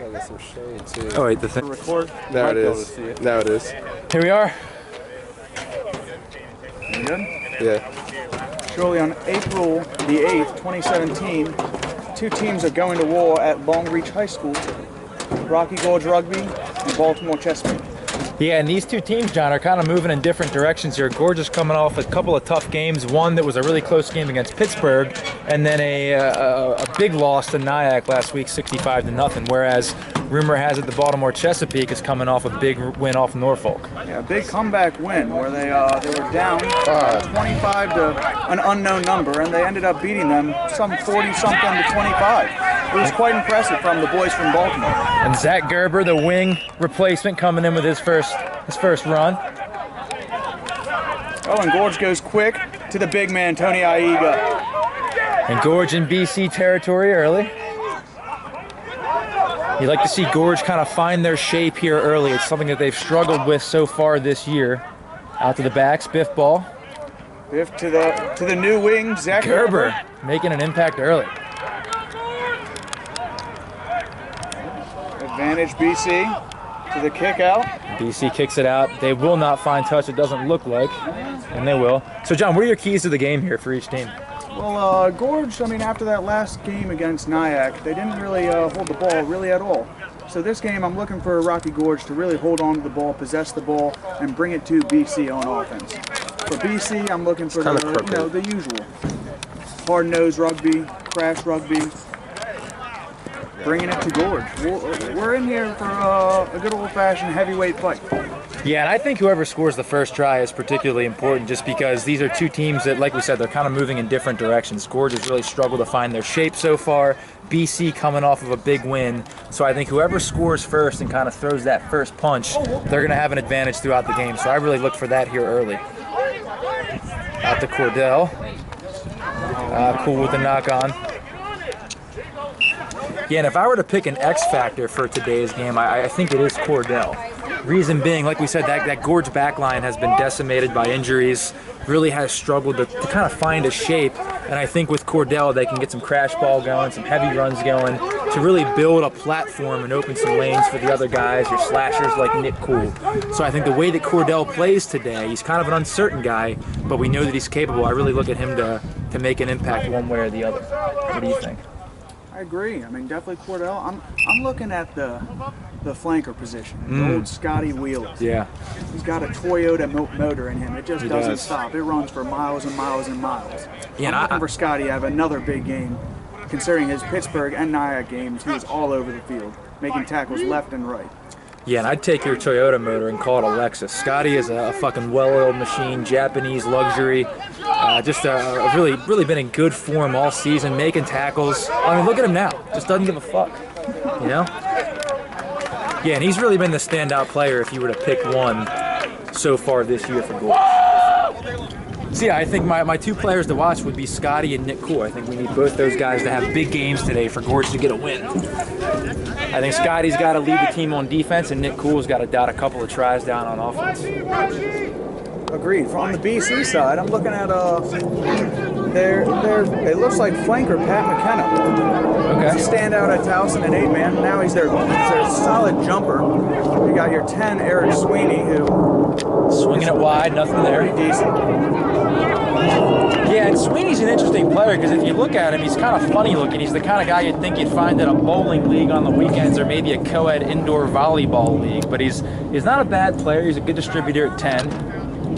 Yeah, there's some shade too. Oh wait, the thing. Record. Now it is. Now it is. Here we are. You good? Yeah. Surely on April the 8th, 2017, two teams are going to war at Long Beach High School. Rocky Gorge Rugby and Baltimore Chesapeake. Yeah, and these two teams, John, are kind of moving in different directions here. Gorge is coming off a couple of tough games. One that was a really close game against Pittsburgh, and then a big loss to Nyack last week, 65-0. Whereas rumor has it the Baltimore Chesapeake is coming off a big win off Norfolk. Yeah, a big comeback win where they were down 25 to an unknown number, and they ended up beating them some 40-something to 25. It was quite impressive from the boys from Baltimore. And Zach Gerber, the wing replacement, coming in with his first run. Oh, and Gorge goes quick to the big man, Tony Aiga. And Gorge in BC territory early. You like to see Gorge kind of find their shape here early. It's something that they've struggled with so far this year. Out to the backs, Biff ball. Biff to the new wing, Zach Gerber making an impact early. Advantage BC to the kick out. BC kicks it out. They will not find touch, it doesn't look like, and they will. So John, what are your keys to the game here for each team? Well, Gorge, I mean, after that last game against Nyack, they didn't really hold the ball really at all. So this game, I'm looking for Rocky Gorge to really hold on to the ball, possess the ball, and bring it to BC on offense. For BC, I'm looking for the usual. Hard-nosed rugby, crash rugby, bringing it to Gorge. We're in here for a good old-fashioned heavyweight fight. Yeah, and I think whoever scores the first try is particularly important just because these are two teams that, like we said, they're kind of moving in different directions. Gorge has really struggled to find their shape so far. BC coming off of a big win. So I think whoever scores first and kind of throws that first punch, they're going to have an advantage throughout the game. So I really look for that here early. Out to Cordell. Cool with the knock on. Yeah, and if I were to pick an X factor for today's game, I think it is Cordell. Reason being, like we said, that Gorge backline has been decimated by injuries, really has struggled to kind of find a shape, and I think with Cordell they can get some crash ball going, some heavy runs going, to really build a platform and open some lanes for the other guys, your slashers like Nick Cool. So I think the way that Cordell plays today, he's kind of an uncertain guy, but we know that he's capable. I really look at him to make an impact one way or the other. What do you think? I agree. I mean, definitely Cordell. I'm looking at the flanker position, the old Scotty Wheels. Yeah. He's got a Toyota motor in him. It just doesn't stop. It runs for miles and miles and miles. Yeah, I'm looking for Scotty to have another big game. Considering his Pittsburgh and Nyack games, he was all over the field, making tackles left and right. Yeah, and I'd take your Toyota motor and call it a Lexus. Scotty is a fucking well-oiled machine, Japanese luxury. Just really been in good form all season, making tackles. I mean, look at him now. Just doesn't give a fuck, you know? Yeah, and he's really been the standout player if you were to pick one so far this year for Gorge. So yeah, I think my two players to watch would be Scotty and Nick Cool. I think we need both those guys to have big games today for Gorge to get a win. I think Scotty's got to lead the team on defense, and Nick Cool's got to dot a couple of tries down on offense. Agreed. From the BC side, I'm looking at it looks like flanker Pat McKenna. Okay. He's a standout at Towson and 8-man. Now he's their solid jumper. You got your 10 Eric Sweeney, who swinging it wide, nothing there. Pretty decent. Yeah, and Sweeney's an interesting player because if you look at him, he's kind of funny looking. He's the kind of guy you'd think you'd find at a bowling league on the weekends or maybe a co-ed indoor volleyball league. But he's not a bad player. He's a good distributor at 10.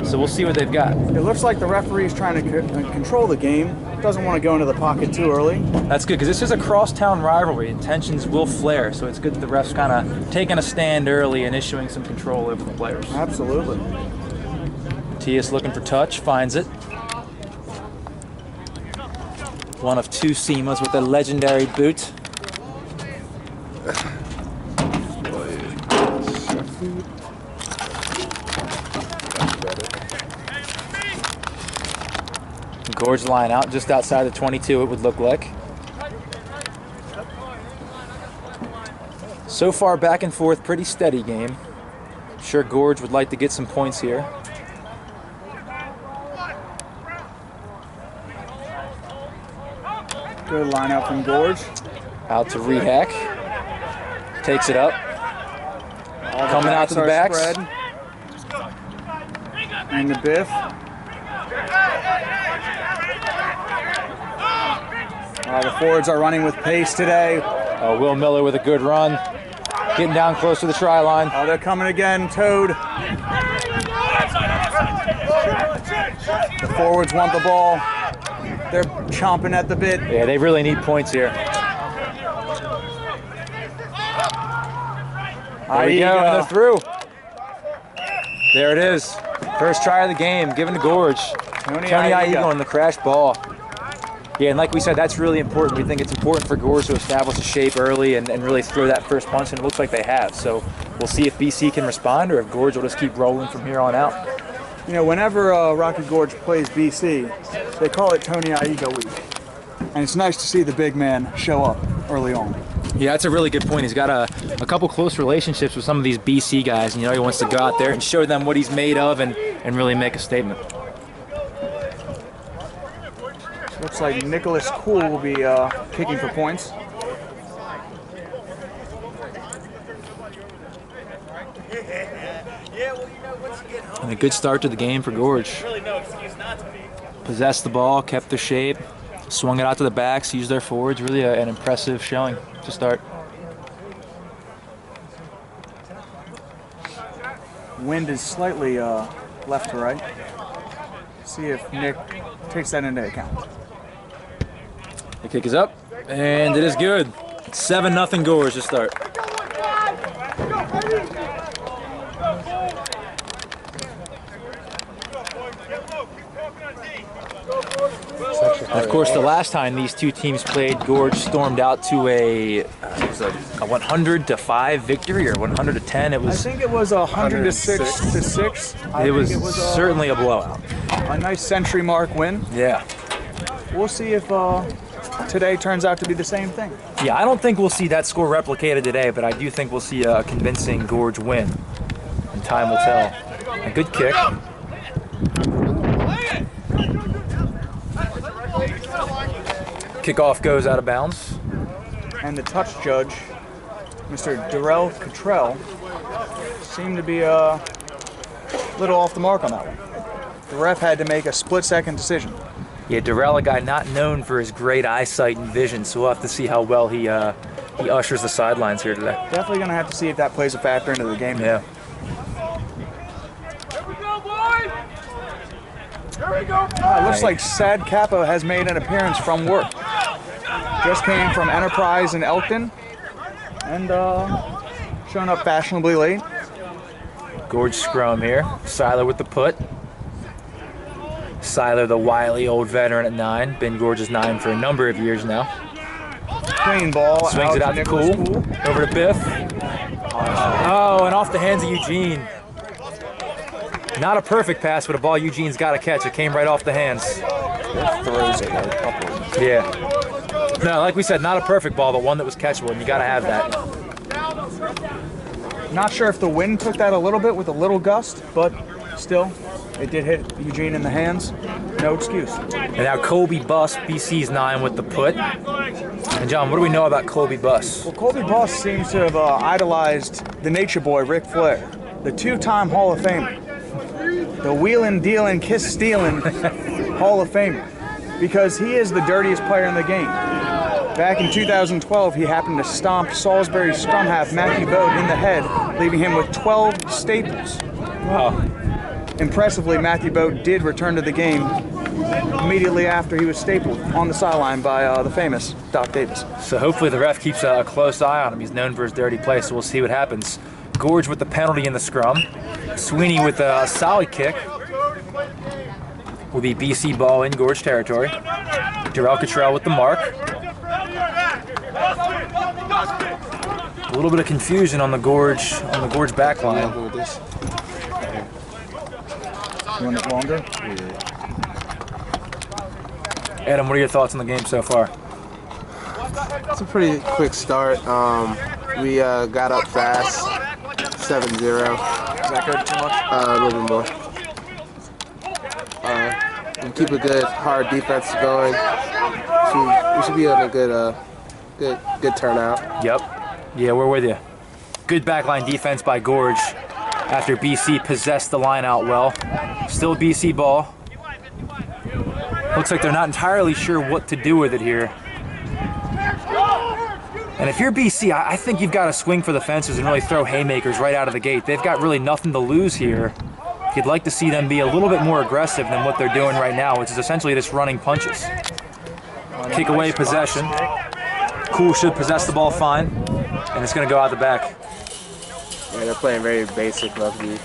So we'll see what they've got. It looks like the referee's trying to control the game. Doesn't want to go into the pocket too early. That's good because this is a crosstown rivalry. Tensions will flare, so it's good that the ref's kind of taking a stand early and issuing some control over the players. Absolutely. Matias looking for touch, finds it. One of two Seamas with a legendary boot. Gorge line out just outside the 22, it would look like. So far back and forth, pretty steady game. I'm sure Gorge would like to get some points here. Good line out from Gorge. Out to Rehack. takes it up. Coming out to the backs. Spread. And the biff. The forwards are running with pace today. Will Miller with a good run. Getting down close to the try line. Oh, they're coming again, Toad. The forwards want the ball. They're chomping at the bit. Yeah, they really need points here. There we go, and they're through. There it is. First try of the game, given to Gorge. Tony Aigo on the crash ball. Yeah, and like we said, that's really important. We think it's important for Gorge to establish a shape early and really throw that first punch, and it looks like they have. So we'll see if BC can respond or if Gorge will just keep rolling from here on out. You know, whenever Rocky Gorge plays BC, they call it Tony Aigo week. And it's nice to see the big man show up early on. Yeah, that's a really good point. He's got a couple close relationships with some of these BC guys. You know, he wants to go out there and show them what he's made of and really make a statement. Looks like Nicholas Kuhl will be kicking for points. And a good start to the game for Gorge. Possessed the ball, kept the shape, swung it out to the backs, used their forwards. Really an impressive showing to start. Wind is slightly left to right. See if Nick takes that into account. The kick is up, and it is good. 7-0 Gorge to start. Of course, the last time these two teams played, Gorge stormed out to a 100-5 victory, or 100-10. It was. I think it was 106-6. It was certainly a blowout. A nice century mark win. Yeah. We'll see if today turns out to be the same thing. Yeah, I don't think we'll see that score replicated today, but I do think we'll see a convincing Gorge win. And time will tell. A good kick. Kickoff goes out of bounds. And the touch judge, Mr. Darrell Cottrell, seemed to be a little off the mark on that one. The ref had to make a split-second decision. Yeah, Darrell, a guy not known for his great eyesight and vision, so we'll have to see how well he ushers the sidelines here today. Definitely going to have to see if that plays a factor into the game. Yeah. Here we go, boys! Here we go, boys! It looks like Sad Capo has made an appearance from work. Just came from Enterprise in Elkton and showing up fashionably late. Gorge scrum here. Seiler with the put. Seiler, the wily old veteran at 9. Been Gorge's 9 for a number of years now. Clean ball. Swings it out to Kuhl. Over to Biff. Oh, and off the hands of Eugene. Not a perfect pass, but a ball Eugene's got to catch. It came right off the hands. Throws it like a couple. Yeah. No, like we said, not a perfect ball, but one that was catchable, and you got to have that. Not sure if the wind took that a little bit with a little gust, but still, it did hit Eugene in the hands. No excuse. And now Colby Buss, BC's 9 with the put. And John, what do we know about Colby Buss? Well, Colby Buss seems to have idolized the nature boy, Ric Flair, the two-time Hall of Famer. The wheelin', dealin', kiss-stealin' Hall of Famer. Because he is the dirtiest player in the game. Back in 2012, he happened to stomp Salisbury scrum half Matthew Bode in the head, leaving him with 12 staples. Wow. Impressively, Matthew Bode did return to the game immediately after he was stapled on the sideline by the famous Doc Davis. So hopefully the ref keeps a close eye on him. He's known for his dirty play, so we'll see what happens. Gorge with the penalty in the scrum. Sweeney with a solid kick. Will be BC ball in Gorge territory. Darrell Cottrell with the mark. A little bit of confusion on the Gorge back line. You want it longer? Yeah. Adam, what are your thoughts on the game so far? It's a pretty quick start. We got up fast, 7-0. Is that good too much? A little bit more. And keep a good, hard defense going. We should be on a good turnout. Yep. Yeah, we're with you. Good backline defense by Gorge after BC possessed the line out well. Still BC ball. Looks like they're not entirely sure what to do with it here. And if you're BC, I think you've got to swing for the fences and really throw haymakers right out of the gate. They've got really nothing to lose here. You'd like to see them be a little bit more aggressive than what they're doing right now, which is essentially just running punches. Kick away possession. Cool should possess the ball fine, and it's going to go out the back. Yeah, they're playing very basic rugby.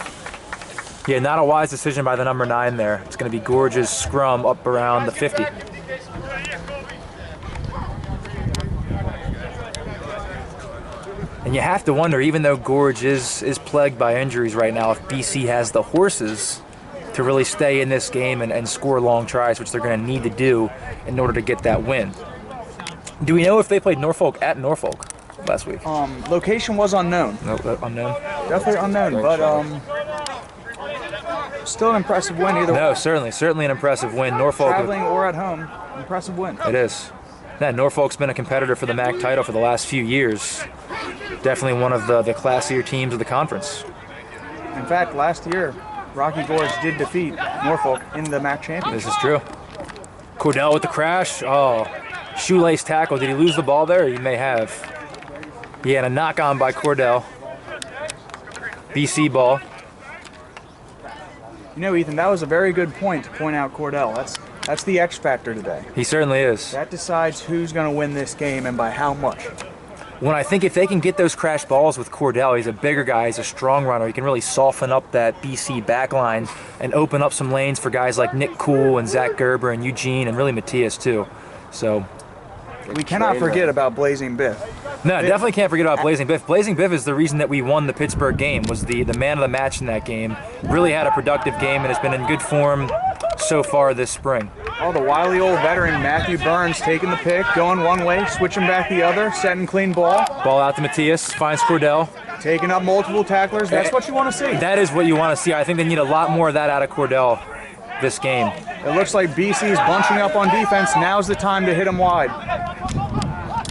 Yeah, not a wise decision by the number 9 there. It's going to be Gorge's scrum up around the 50. And you have to wonder, even though Gorge is plagued by injuries right now, if BC has the horses to really stay in this game and score long tries, which they're going to need to do in order to get that win. Do we know if they played Norfolk at Norfolk last week? Location was unknown. No, unknown? Definitely unknown, but still an impressive win either way. No, certainly an impressive win. Norfolk, traveling or at home, impressive win. It is. Yeah, Norfolk's been a competitor for the MAC title for the last few years. Definitely one of the classier teams of the conference. In fact, last year, Rocky Gorge did defeat Norfolk in the MAC championship. This is true. Cordell with the crash. Oh, shoelace tackle. Did he lose the ball there? He may have. He had a knock on by Cordell. BC ball. You know, Ethan, that was a very good point to point out Cordell. That's the X factor today. He certainly is. That decides who's going to win this game and by how much. When I think if they can get those crash balls with Cordell, he's a bigger guy, he's a strong runner. He can really soften up that BC backline and open up some lanes for guys like Nick Cool and Zach Gerber and Eugene and really Matthias too. So we cannot forget about Blazing Biff. No, definitely can't forget about Blazing Biff. Blazing Biff is the reason that we won the Pittsburgh game, was the man of the match in that game. Really had a productive game and has been in good form so far this spring. Oh, the wily old veteran Matthew Burns taking the pick, going one way, switching back the other, setting clean ball. Ball out to Matthias, finds Cordell. Taking up multiple tacklers, that's what you want to see. That is what you want to see. I think they need a lot more of that out of Cordell this game. It looks like BC's bunching up on defense. Now's the time to hit him wide.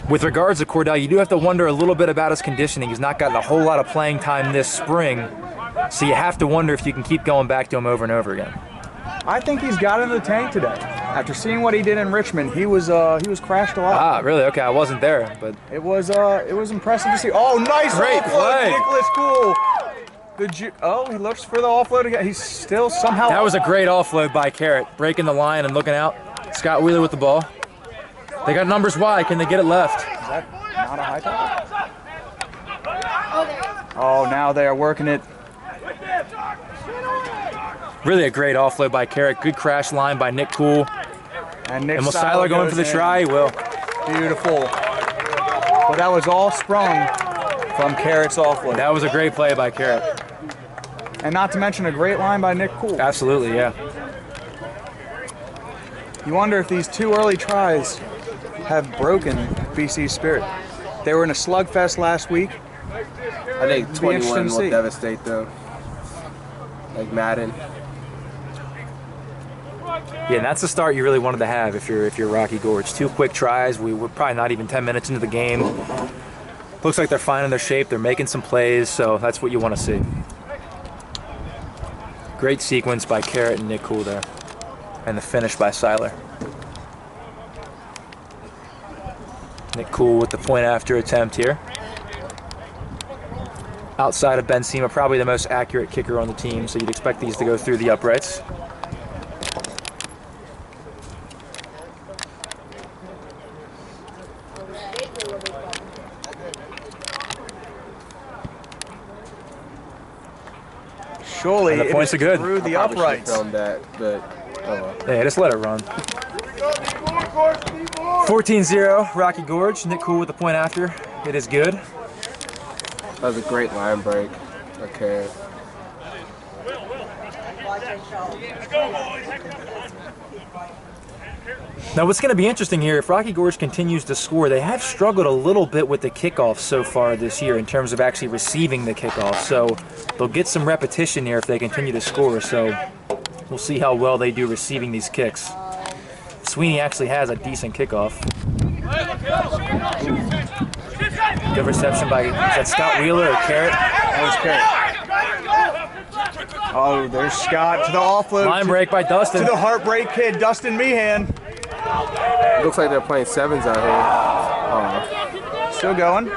With regards to Cordell, you do have to wonder a little bit about his conditioning. He's not gotten a whole lot of playing time this spring, so you have to wonder if you can keep going back to him over and over again. I think he's got it in the tank today. After seeing what he did in Richmond, he was crashed a lot. Ah, really? Okay, I wasn't there, but it was impressive to see. Oh, nice great play, Nicholas Cool. He looks for the offload again. He's still somehow. That was a great offload by Carrot, breaking the line and looking out. Scott Wheeler with the ball. They got numbers wide. Can they get it left? Is that not a high tackle? Oh, now they are working it. Really a great offload by Carrot. Good crash line by Nick Cool. And Nick will Seiler go in for the try? He will. Beautiful. But that was all sprung from Carrot's offload. That was a great play by Carrot. And not to mention a great line by Nick Cool. Absolutely, yeah. You wonder if these two early tries have broken BC's spirit. They were in a slugfest last week. I think 21 will devastate them. Like Madden. Yeah, and that's the start you really wanted to have if you're Rocky Gorge. 2 quick tries. We were probably not even 10 minutes into the game. Looks like they're finding their shape. They're making some plays, so that's what you want to see. Great sequence by Carrot and Nick Cool there. And the finish by Seiler. Nick Cool with the point after attempt here. Outside of Ben Sema, probably the most accurate kicker on the team, so you'd expect these to go through the uprights. Surely and the points are good. Through the uprights. That, but, oh well. Yeah, just let it run. 14-0, Rocky Gorge. Nick Cool with the point after. It is good. That was a great line break. Okay. Now what's going to be interesting here, if Rocky Gorge continues to score, they have struggled a little bit with the kickoff so far this year in terms of actually receiving the kickoff. So they'll get some repetition here if they continue to score. So we'll see how well they do receiving these kicks. Sweeney actually has a decent kickoff. Good reception by, is that Scott Wheeler or Carrot? That was Carrot. Oh, there's Scott to the offload. Line break by Dustin. To the heartbreak kid, Dustin Meehan. Looks like they're playing sevens out here. Still going.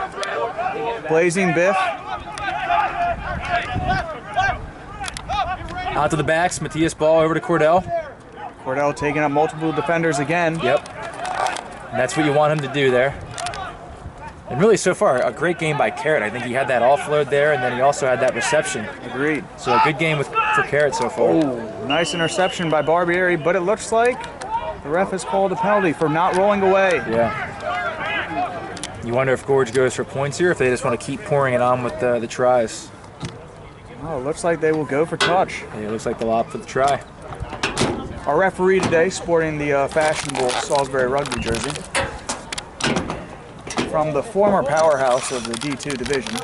Blazing Biff. Out to the backs, Matthias ball over to Cordell. Cordell taking up multiple defenders again. Yep. And that's what you want him to do there. And really, so far, a great game by Carrot. I think he had that offload there, and then he also had that reception. Agreed. So a good game for Carrot so far. Oh, nice interception by Barbieri, but it looks like the ref has called a penalty for not rolling away. Yeah. You wonder if Gorge goes for points here, if they just want to keep pouring it on with the tries. Oh, it looks like they will go for touch. Yeah, it looks like they'll opt for the try. Our referee today, sporting the fashionable Salisbury rugby jersey, from the former powerhouse of the D2 division.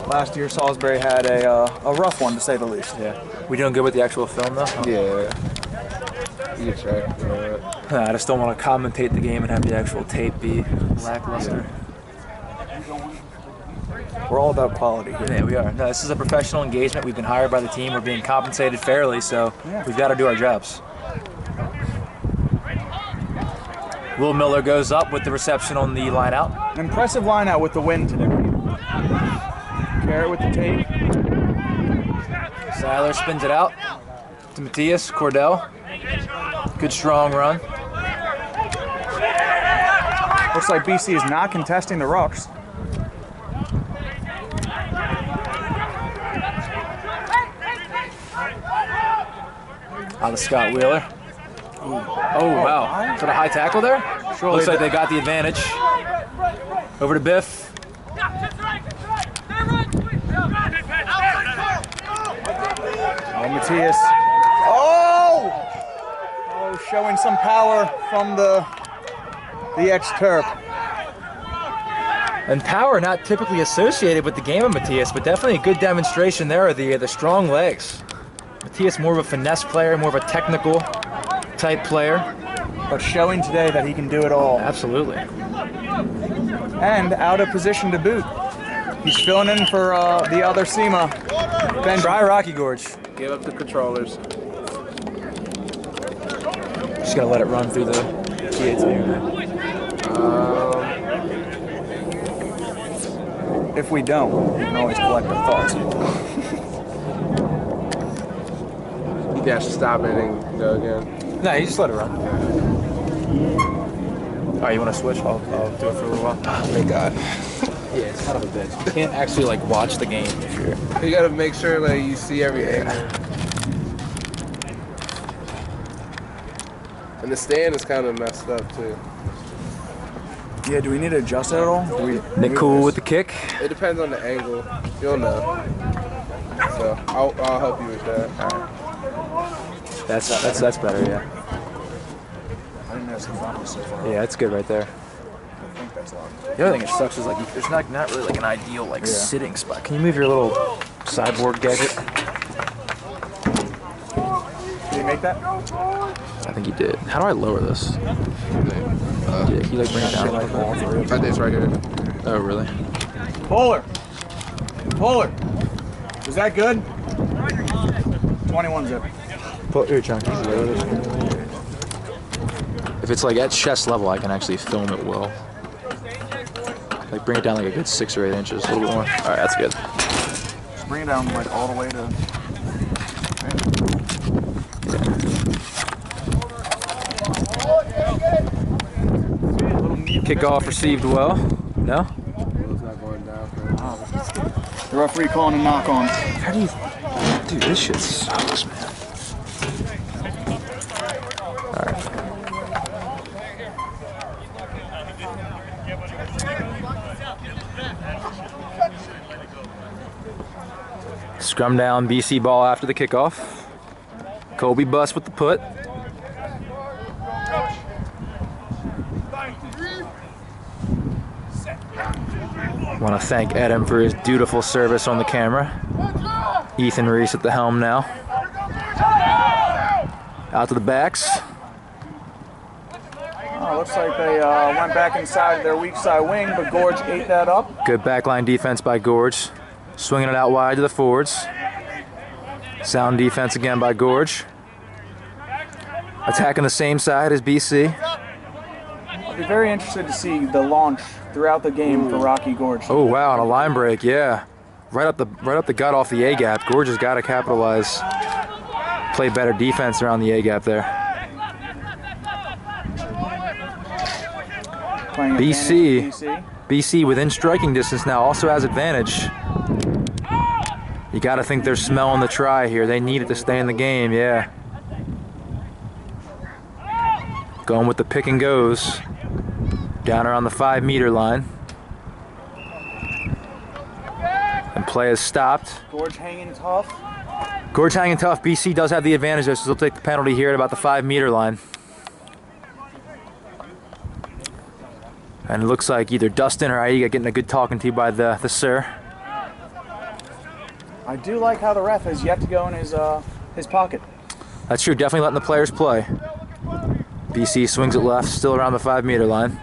Last year, Salisbury had a rough one, to say the least. Yeah. We doing good with the actual film, though? Yeah. You can try. I just don't want to commentate the game and have the actual tape be lackluster. We're all about quality here. Yeah, we are. No, this is a professional engagement. We've been hired by the team. We're being compensated fairly, so we've got to do our jobs. Will Miller goes up with the reception on the line out. An impressive line out with the win today. Carrot with the tape. Seiler spins it out to Matthias Cordell. Good strong run. Looks like BC is not contesting the rucks. Out of Scott Wheeler. Oh, wow. Is that a high tackle there? Surely Looks like they got the advantage. Over to Biff. Oh, Matthias. Oh! Oh, showing some power from the ex-Terp. And power not typically associated with the game of Matthias, but definitely a good demonstration there of the strong legs. Matthias more of a finesse player, more of a technical type player. But showing today that he can do it all. Absolutely. And out of position to boot. He's filling in for the other SEMA. Try Rocky Gorge. Give up the controllers. Just gotta let it run through the PA2. If we don't, we can always collect our thoughts. You guys should stop it and go again. No, you just let it run. All right, you want to switch? I'll do it for a little while. Oh, thank God. Yeah, it's kind of a bitch. You can't actually like watch the game if you're. You gotta make sure like you see everything. And the stand is kind of messed up too. Yeah, do we need to adjust it at all? Nick cool with the kick. It depends on the angle. You'll know. So I'll help you with that. All right. That's better, yeah. I didn't know some bumpers so far. Yeah, it's good right there. I think that's loud. The other thing that sucks is like there's not really like an ideal like sitting spot. Can you move your little sideboard gadget? Did you make that? I think you did. How do I lower this? Yeah, can you like bring it down? I think it's right here. Oh, really? Polar! Polar! Was that good? 21 zip. Put your chunk. If it's like at chest level, I can actually film it well. Like bring it down like a good 6 or 8 inches, a little bit more. All right, that's good. Just bring it down like all the way to... Kickoff received well. No? It's not going down for it. The referee calling a knock-on. How do you... Dude, this shit sucks, man. Alright. Scrum down, BC ball after the kickoff. Kobe Bus with the put. Want to thank Adam for his dutiful service on the camera. Ethan Reese at the helm now. Out to the backs. Oh, Looks like they went back inside their weak side wing, but Gorge ate that up. Good backline defense by Gorge. Swinging it out wide to the forwards. Sound defense again by Gorge. Attacking the same side as BC. I'll be very interested to see the launch throughout the game for Rocky Gorge. Oh wow, on a line break, yeah. Right up the gut off the A gap. Gorge has got to capitalize. Play better defense around the A gap there. BC within striking distance now also has advantage. You got to think they're smelling the try here. They need it to stay in the game, yeah. Going with the pick and goes. Down around the 5-meter line. And play is stopped. Gorge hanging tough. Gorge hanging tough. BC does have the advantage there, so they'll take the penalty here at about the 5-meter line. And it looks like either Dustin or Aiga getting a good talking to by the sir. I do like how the ref has yet to go in his pocket. That's true, definitely letting the players play. BC swings it left, still around the 5-meter line.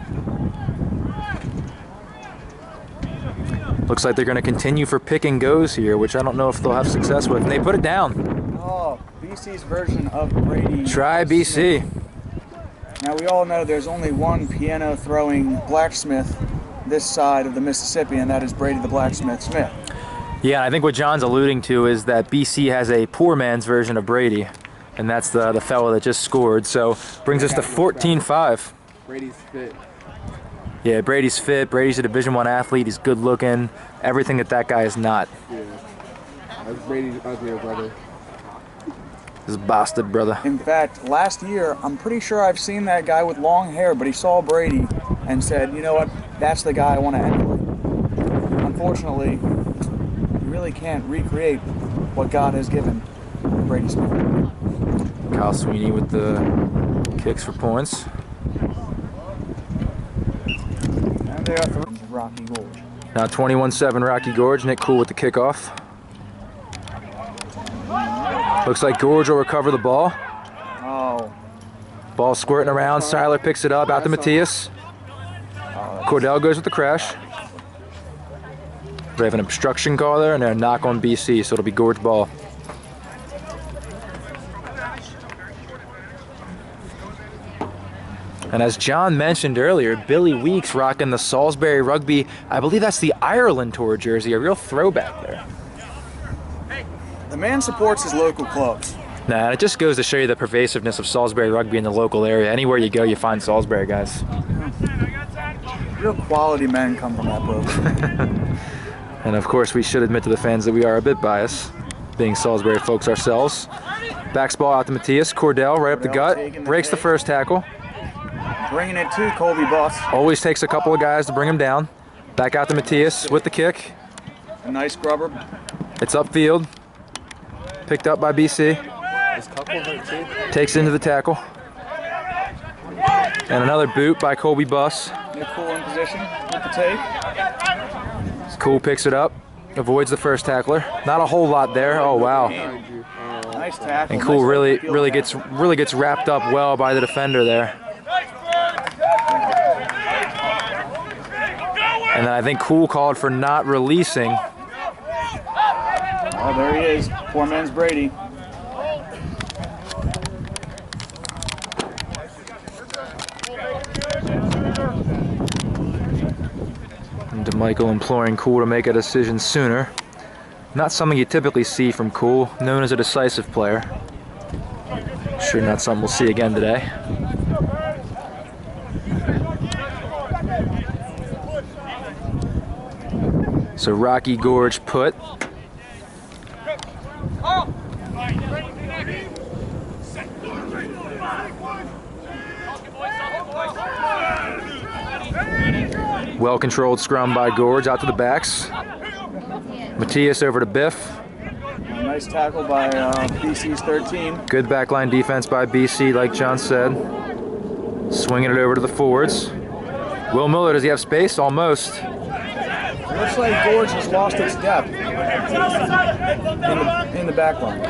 Looks like they're going to continue for pick and goes here, which I don't know if they'll have success with. And they put it down. Oh, BC's version of Brady. Try BC. Now we all know there's only one piano throwing blacksmith this side of the Mississippi, and that is Brady the Blacksmith Smith. Yeah, I think what John's alluding to is that BC has a poor man's version of Brady, and that's the fellow that just scored. So brings us to 14-5. Brady's fit. Yeah, Brady's fit. Brady's a Division I athlete. He's good looking. Everything that guy is not. Yeah. That's Brady's uglier brother. His bastard brother. In fact, last year, I'm pretty sure I've seen that guy with long hair, but he saw Brady and said, you know what, that's the guy I want to emulate. Unfortunately, you really can't recreate what God has given Brady Smith. Kyle Sweeney with the kicks for points. And they are throwing Rocky Gorge. Now 21-7 Rocky Gorge. Nick Cool with the kickoff. Looks like Gorge will recover the ball. Oh. Ball squirting around. Seiler picks it up out to Matthias. Cordell goes with the crash. They have an obstruction call there and a knock on BC, so it'll be Gorge ball. And as John mentioned earlier, Billy Weeks rocking the Salisbury Rugby, I believe that's the Ireland Tour jersey, a real throwback there. The man supports his local clubs. Nah, it just goes to show you the pervasiveness of Salisbury Rugby in the local area. Anywhere you go, you find Salisbury guys. Real quality men come from that book. And of course, we should admit to the fans that we are a bit biased, being Salisbury folks ourselves. Backs ball out to Matthias. Cordell right up the gut, breaks the first tackle. Bringing it to Colby Buss. Always takes a couple of guys to bring him down. Back out to Matthias with the kick. A nice grubber. It's upfield. Picked up by BC. Takes into the tackle. And another boot by Colby Buss. Cool in position with the take. Cool picks it up. Avoids the first tackler. Not a whole lot there. Oh wow. Nice tackle. And Cool really gets wrapped up well by the defender there. And then I think Cool called for not releasing. Oh, there he is. Poor man's Brady. And DeMichael imploring Cool to make a decision sooner. Not something you typically see from Cool, known as a decisive player. Sure not something we'll see again today. So Rocky Gorge put. Well-controlled scrum by Gorge out to the backs. Matthias over to Biff. Nice tackle by BC's 13. Good backline defense by BC, like John said. Swinging it over to the forwards. Will Miller, does he have space? Almost. Looks like Gorge has lost its depth in the back line.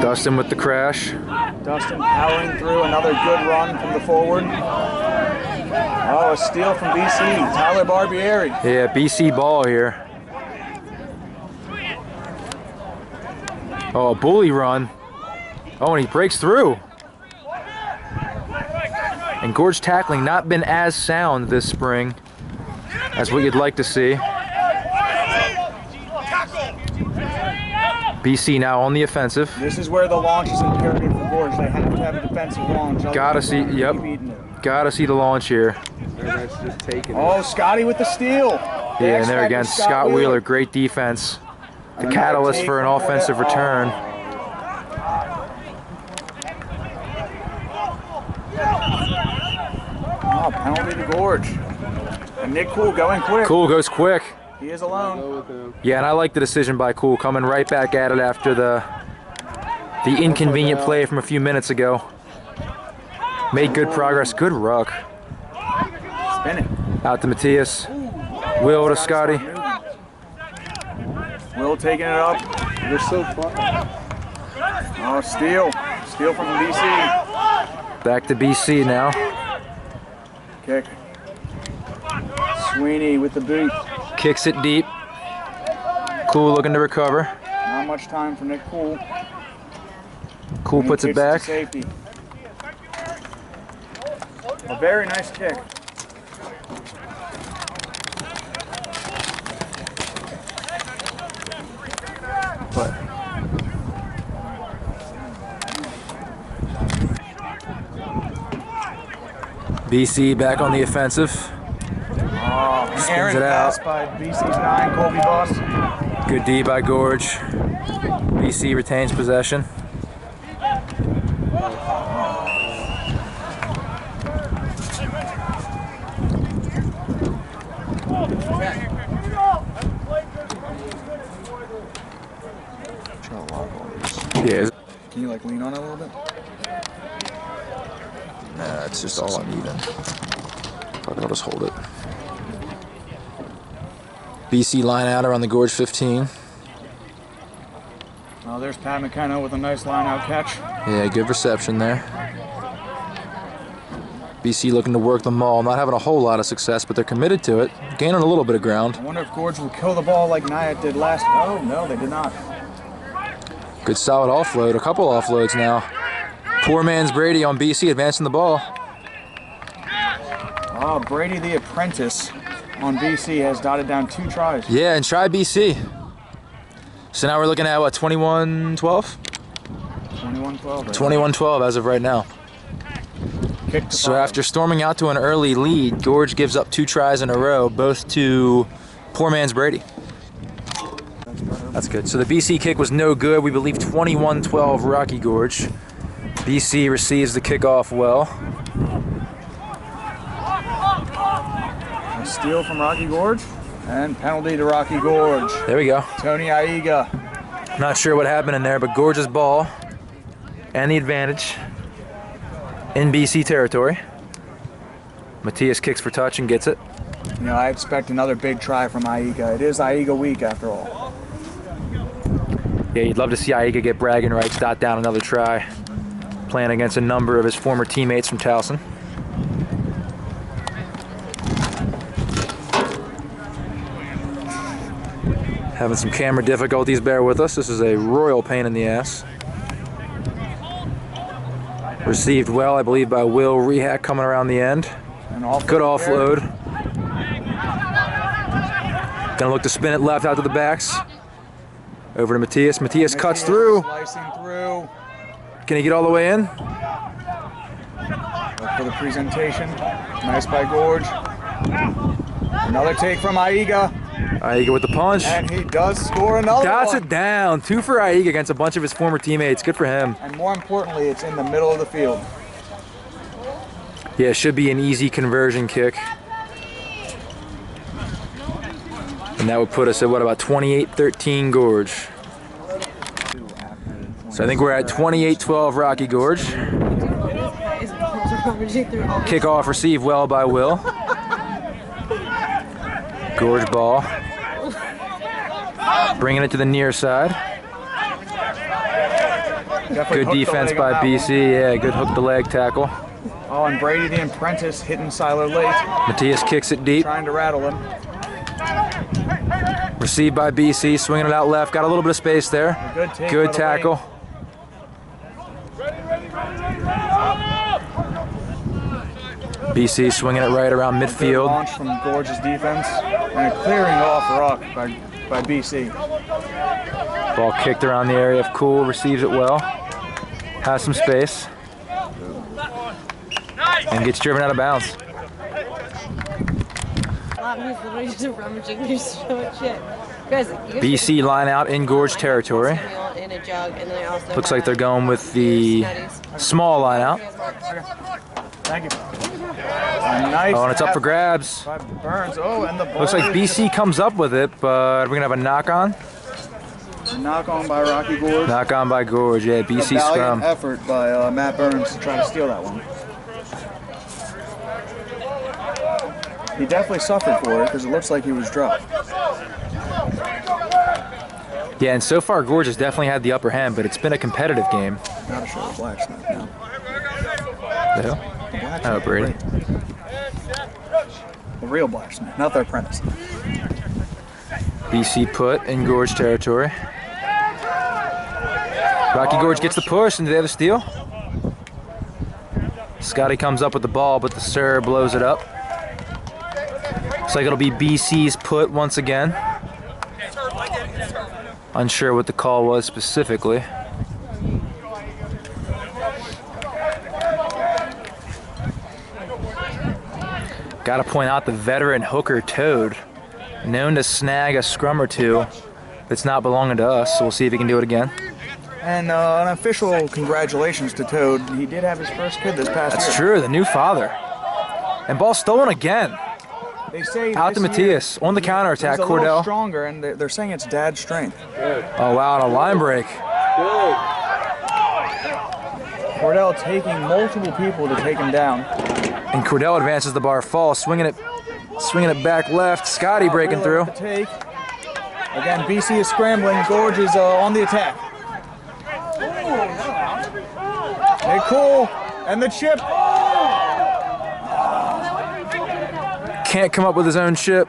Dustin with the crash. Dustin powering through, another good run from the forward. Oh, a steal from BC. Tyler Barbieri. Yeah, BC ball here. Oh, a bully run. Oh, and he breaks through. And Gorge tackling not been as sound this spring as what you'd like to see. BC now on the offensive. This is where the launch is imperative for Gorge. They have to have a defensive launch. Gotta see, yep. Gotta see the launch here. That's just taking Oh, Scotty with the steal. Yeah, and there again, Scott Wheeler, great defense. The catalyst for an offensive return. Oh, penalty to Gorge. And Nick Cool going quick. Cool goes quick. He is alone. Yeah, and I like the decision by Cool, coming right back at it after the inconvenient play from a few minutes ago. Made good progress. Good ruck. Spin it. Out to Matthias. Will to Scotty. Will taking it up. They're so far. Oh, steal. Steal from BC. Back to BC now. Kick. Sweeney with the boot. Kicks it deep. Cool looking to recover. Not much time for Nick Cool. Cool And he puts it kicks to back. safety. A very nice kick. BC back on the offensive. Oh, Aaron it pass out. by BC's 9, Colby Boss. Good D by Gorge. BC retains possession. Yeah, Can you like lean on it a little bit? nah, it's just all uneven. Fuck it, I'll just hold it. BC line outer on the Gorge 15. Oh, there's Pat McKenna with a nice line out catch. Yeah, good reception there. BC looking to work the maul, not having a whole lot of success, but they're committed to it, gaining a little bit of ground. I wonder if Gorge will kill the ball like Nyack did last. Oh, no, they did not. Good solid offload, a couple offloads now. Poor man's Brady on BC advancing the ball. Oh, Brady the apprentice on BC has dotted down 2 tries. Yeah, and try BC. So now we're looking at what, 21-12? 21-12. 21-12 as of right now. Kick to So bottom. after storming out to an early lead, Gorge gives up 2 tries in a row, both to poor man's Brady. That's good. So the BC kick was no good. We believe 21-12 Rocky Gorge. BC receives the kickoff well. A steal from Rocky Gorge and penalty to Rocky Gorge. There we go. Tony Aiga. Not sure what happened in there, but Gorge's ball and the advantage in BC territory. Matthias kicks for touch and gets it. You know, I expect another big try from Aiga. It is Aiga week after all. Yeah, you'd love to see Aiga get bragging rights, dot down another try. Playing against a number of his former teammates from Towson. Having some camera difficulties, bear with us. This is a royal pain in the ass. Received well, I believe, by Will Rehack coming around the end. Good offload. Gonna look to spin it left out to the backs. Over to Matthias. Matthias cuts through. Slicing through. Can he get all the way in? Look for the presentation. Nice by Gorge. Another take from Aiga. Aiga with the punch. And he does score another Dots one. it down. 2 for Aiga against a bunch of his former teammates. Good for him. And more importantly, it's in the middle of the field. Yeah, it should be an easy conversion kick. And that would put us at, what, about 28-13 Gorge. So I think we're at 28-12 Rocky Gorge. Kickoff received well by Will. Gorge ball. Bringing it to the near side. Definitely Good hooked the defense leg by on that BC. Yeah, good hook the leg tackle. one. Oh, and Brady the Apprentice hitting Seiler late. Matias kicks it deep. Trying to rattle him. Received by BC, swinging it out left. Got a little bit of space there. A good take Good by the tackle. BC swinging it right around Good midfield. launch from Gorge's defense. And a clearing off ruck by BC. Ball kicked around the area of Cool, receives it well. Has some space. And gets driven out of bounds. He's literally just rummaging through so much shit. Guys, BC line out in Gorge territory. in a jug, and then I also Looks like they're going with the small line out. Thank you. Nice. Oh, and it's up for grabs. By Burns. Oh, and the ball Looks like BC comes up with it, but we're going to have a knock on. knock on by Rocky Gorge. Knock on by Gorge, yeah, BC A valiant scrum. effort by Matt Burns to try to steal that one. He definitely suffered for it because it looks like he was dropped. Yeah, and so far Gorge has definitely had the upper hand, but it's been a competitive game. Gotta show the blacksmith now. The hell? The blacksmith. Oh, Brady. The real blacksmith, not their apprentice. BC put in Gorge territory. Rocky Gorge gets the push, and do they have a steal? Scotty comes up with the ball, but the sir blows it up. Looks like it'll be BC's put once again. Unsure what the call was specifically. Got to point out the veteran hooker Toad, known to snag a scrum or two that's not belonging to us, so we'll see if he can do it again. And an official congratulations to Toad. He did have his first kid this past year. That's true, the new father. And ball stolen again. They say Out to this Matias on the counterattack, he's a little Cordell. stronger, and they're saying it's dad's strength. Oh wow, and a line break. Cordell taking multiple people to take him down. And Cordell advances the bar fall, swinging it back left. Scotty breaking through. The take. Again, BC is scrambling. Gorge is on the attack. Hey, cool. And the chip. Can't come up with his own chip.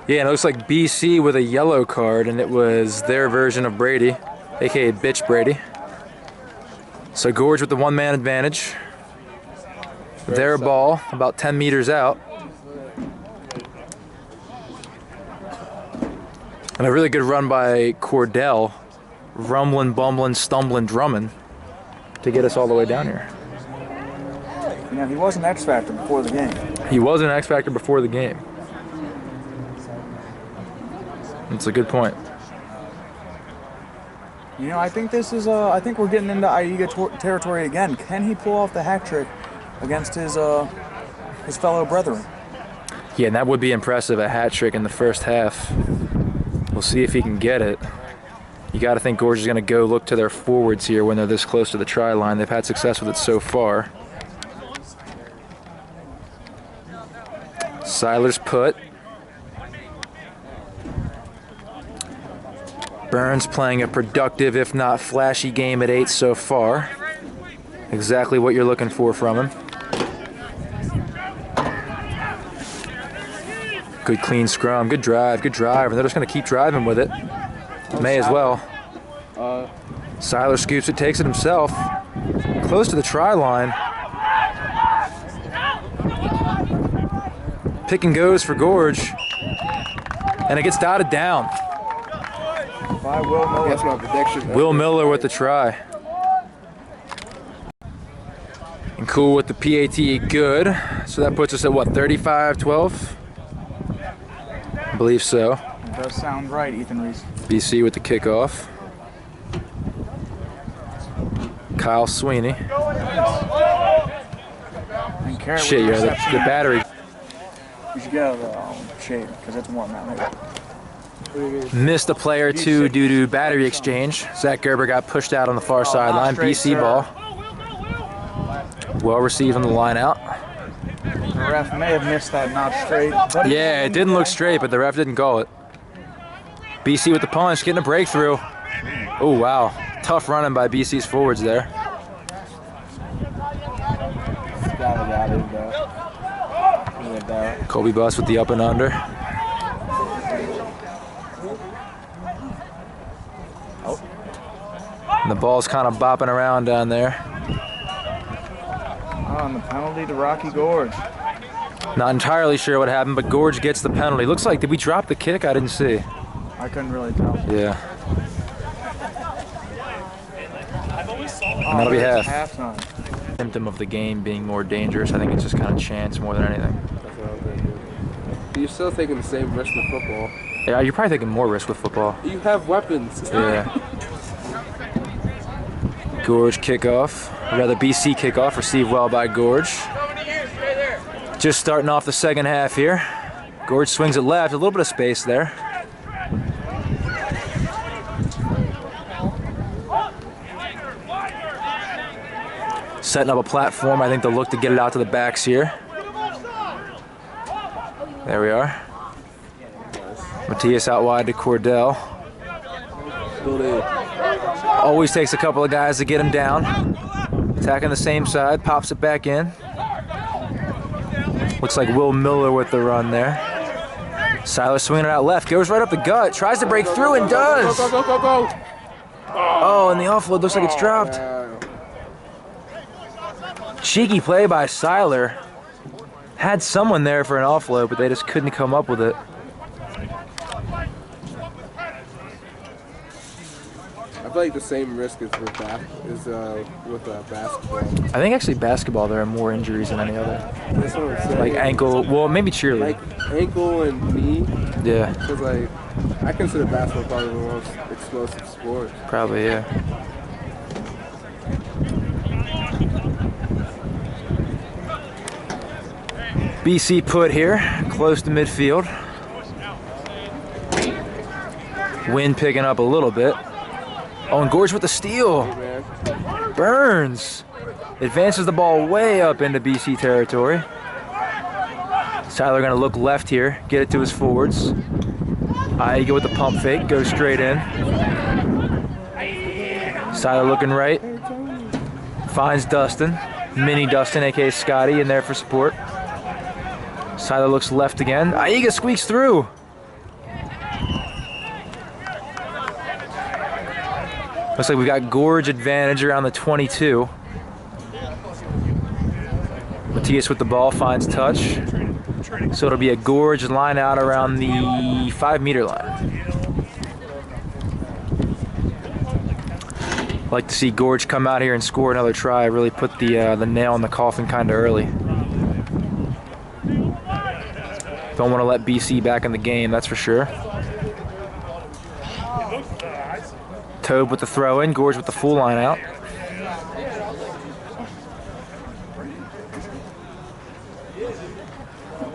Yeah, and it looks like BC with a yellow card, and it was their version of Brady, aka Bitch Brady. So Gorge with the one-man advantage. Their ball, about 10 meters out. And a really good run by Cordell, rumbling, bumbling, stumbling, drumming to get us all the way down here. You know, he was an X Factor before the game. He was an X Factor before the game. That's a good point. You know, I think this is. I think we're getting into Aiga territory again. Can he pull off the hat trick against his fellow brethren? Yeah, and that would be impressive, a hat trick in the first half. We'll see if he can get it. You got to think Gorge is going to go look to their forwards here when they're this close to the try line. They've had success with it so far. Seiler's put. Burns playing a productive, if not flashy, game at 8 so far. Exactly what you're looking for from him. Good clean scrum, good drive, and they're just going to keep driving with it. May as well. Seiler scoops it, takes it himself. Close to the try line. Pick and goes for Gorge. And it gets dotted down. By Will Miller. That's my prediction. Will Miller with the try. And Cool with the PAT, good. So that puts us at what, 35-12? I believe so. It does sound right, Ethan Reese. BC with the kickoff. Kyle Sweeney. And Carrot Shit, with yeah, the reception. battery. You should get out of the shade because it's warm out here. Missed a player or two due to battery exchange. Zach Gerber got pushed out on the far sideline. straight, BC sir. ball. Well received on the line out. The ref may have missed that not straight. But Yeah, it didn't look straight, but the ref didn't call it. BC with the punch, getting a breakthrough. Oh, wow. Tough running by BC's forwards there. Colby Bus with the up and under. And the ball's kind of bopping around down there. On the penalty to Rocky Gorge. Not entirely sure what happened, but Gorge gets the penalty. Looks like, did we drop the kick? I didn't see. I couldn't really tell. Yeah. And that'll be half. Halftime. Symptom of the game being more dangerous. I think it's just kind of chance more than anything. That's what I'm thinking. You're still taking the same risk with football. Yeah, you're probably taking more risk with football. You have weapons. Yeah. Gorge kickoff. Or rather, BC kickoff. Received well by Gorge. Just starting off the second half here. Gorge swings it left. A little bit of space there. Setting up a platform. I think they'll look to get it out to the backs here. There we are. Matthias out wide to Cordell. Always takes a couple of guys to get him down. Attacking the same side, pops it back in. Looks like Will Miller with the run there. Siler swinging it out left, goes right up the gut, tries to break through and does. Go, go, go, go, go. Oh, and the offload looks like it's dropped. Cheeky play by Siler. Had someone there for an offload, but they just couldn't come up with it. I feel like the same risk is with basketball. I think actually basketball there are more injuries than any other. That's what I'm saying. Like ankle, well maybe cheerleading. Like ankle and knee. Yeah. Because like, I consider basketball probably the most explosive sport. Probably, yeah. BC put here, close to midfield. Wind picking up a little bit. Oh, and Gorge with the steal. Burns advances the ball way up into BC territory. Tyler gonna look left here, get it to his forwards. Iga with the pump fake, goes straight in. Tyler looking right, finds Dustin, mini Dustin, aka Scotty, in there for support. Tyler looks left again. Iga squeaks through. Looks like we've got Gorge advantage around the 22. Matthias with the ball finds touch. So it'll be a Gorge line out around the 5-meter line. Like to see Gorge come out here and score another try. Really put the nail in the coffin kind of early. Don't want to let BC back in the game, that's for sure. Tobe with the throw in, Gorge with the full line out.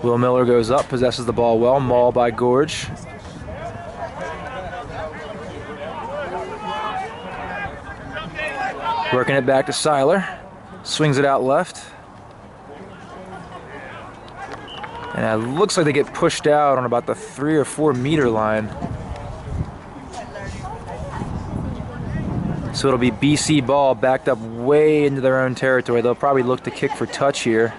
Will Miller goes up, possesses the ball well, maul by Gorge. Working it back to Siler, swings it out left. And it looks like they get pushed out on about the 3 or 4 meter line. So it'll be BC ball backed up way into their own territory. They'll probably look to kick for touch here.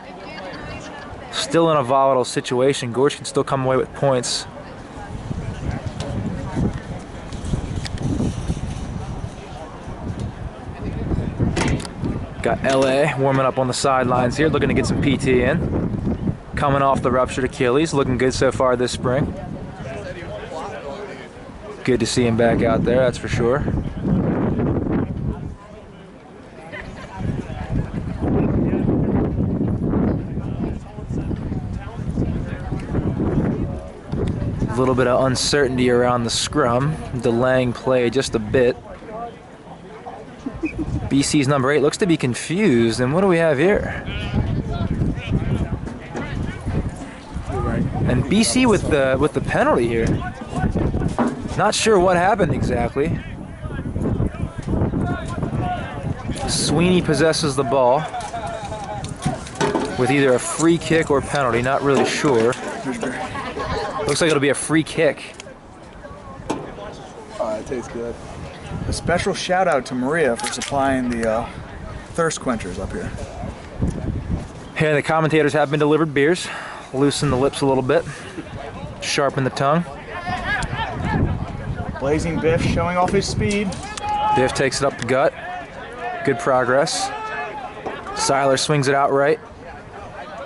Still in a volatile situation. Gorge can still come away with points. Got LA warming up on the sidelines here, looking to get some PT in. Coming off the ruptured Achilles, looking good so far this spring. Good to see him back out there, that's for sure. A little bit of uncertainty around the scrum, delaying play just a bit. BC's number 8 looks to be confused, and what do we have here? And BC with the penalty here. Not sure what happened exactly. Sweeney possesses the ball with either a free kick or penalty, not really sure. Looks like it'll be a free kick. Oh, it tastes good. A special shout out to Maria for supplying the thirst quenchers up here. Here, the commentators have been delivered beers. loosen the lips a little bit, sharpen the tongue. Blazing Biff showing off his speed. Biff takes it up the gut. Good progress. Seiler swings it out right.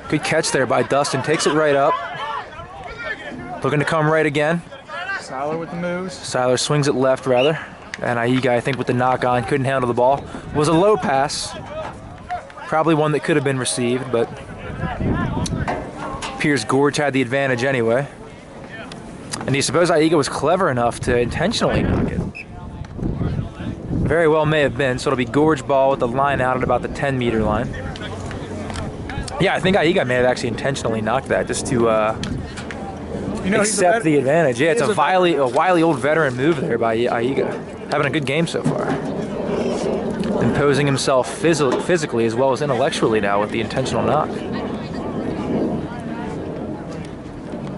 Good catch there by Dustin. Takes it right up. Looking to come right again. Seiler with the moves. Seiler swings it left rather. And Aiga, I think, with the knock on, couldn't handle the ball. Was a low pass. Probably one that could have been received, but appears Gorge had the advantage anyway. And do you suppose Aiga was clever enough to intentionally knock it? Very well may have been, so it'll be Gorge ball with the line out at about the 10-meter line. Yeah, I think Aiga may have actually intentionally knocked that just to accept the advantage. Yeah, it's a wily old veteran move there by Aiga. Having a good game so far. Imposing himself physically as well as intellectually now with the intentional knock.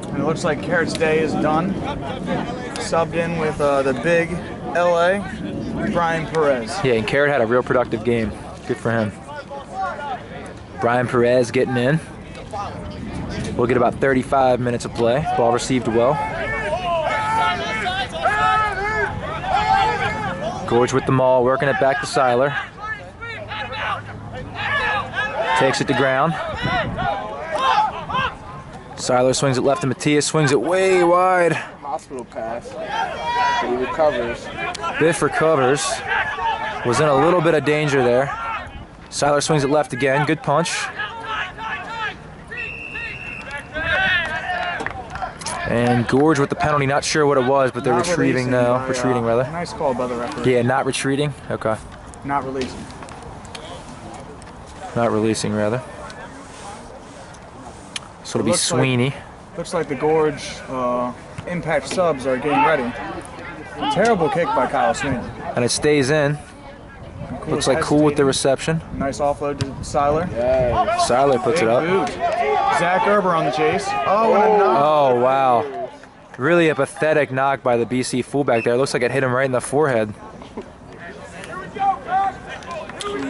And it looks like Carrot's day is done. Subbed in with the big LA, Brian Perez. Yeah, and Carrot had a real productive game. Good for him. Brian Perez getting in. We'll get about 35 minutes of play. Ball received well. Gorge with the maul, working it back to Seiler. Takes it to ground. Seiler swings it left to Matias, swings it way wide. Hospital pass. He recovers. Biff recovers. Was in a little bit of danger there. Seiler swings it left again. Good punch. And Gorge with the penalty. Not sure what it was, but they're retreating now. Retreating, rather. Nice call by the referee. Yeah, not retreating. Okay. Not releasing. Not releasing, rather. So it'll be Sweeney. Looks like the Gorge Impact subs are getting ready. Terrible kick by Kyle Sweeney. And it stays in. Looks like Cool with the reception. Nice offload to Seiler. Yeah. Seiler puts it up. Boot. Zach Gerber on the chase. Oh, and a knock. Oh, wow. Really a pathetic knock by the BC fullback there. Looks like it hit him right in the forehead.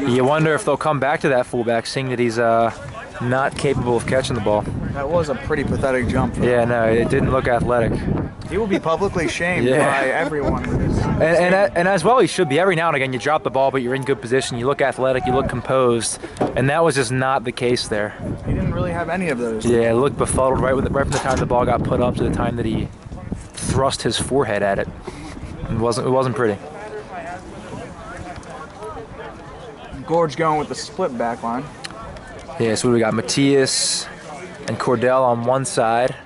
You wonder if they'll come back to that fullback, seeing that he's not capable of catching the ball. That was a pretty pathetic jump. Yeah, no, it didn't look athletic. He will be publicly shamed by everyone with this. And as well he should be. Every now and again you drop the ball, but you're in good position. You look athletic, you look composed, and that was just not the case there. He didn't really have any of those. Yeah, it looked befuddled right from the time the ball got put up to the time that he thrust his forehead at it. It wasn't pretty. Gorge going with the split back line. Yeah, so we got Matias and Cordell on one side,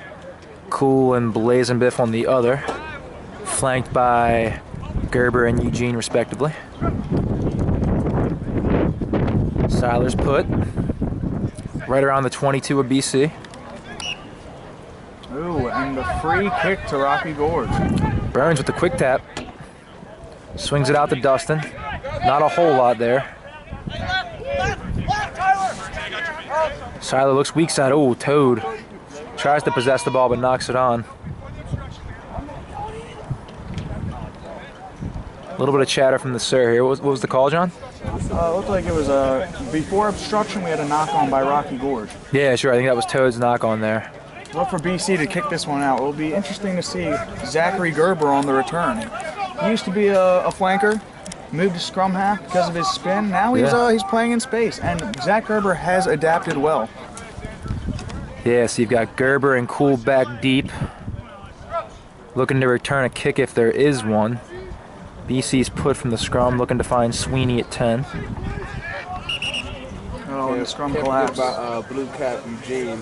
Cool and Blazing Biff on the other, flanked by Gerber and Eugene respectively. Seiler's put right around the 22 of BC. Ooh, and the free kick to Rocky Gorge. Burns with the quick tap, swings it out to Dustin. Not a whole lot there. Seiler looks weak side. Oh, Toad. Tries to possess the ball but knocks it on. A little bit of chatter from the sir here. What was the call, John? It looked like it was before obstruction we had a knock on by Rocky Gorge. Yeah, sure. I think that was Toad's knock on there. Look for BC to kick this one out. It'll be interesting to see Zachary Gerber on the return. He used to be a flanker. Moved to scrum half because of his spin. Now he's playing in space, and Zach Gerber has adapted well. Yeah, so you've got Gerber and Cool back deep, looking to return a kick if there is one. BC's put from the scrum, looking to find Sweeney at 10. Oh, and the scrum collapse. About blue cap Eugene.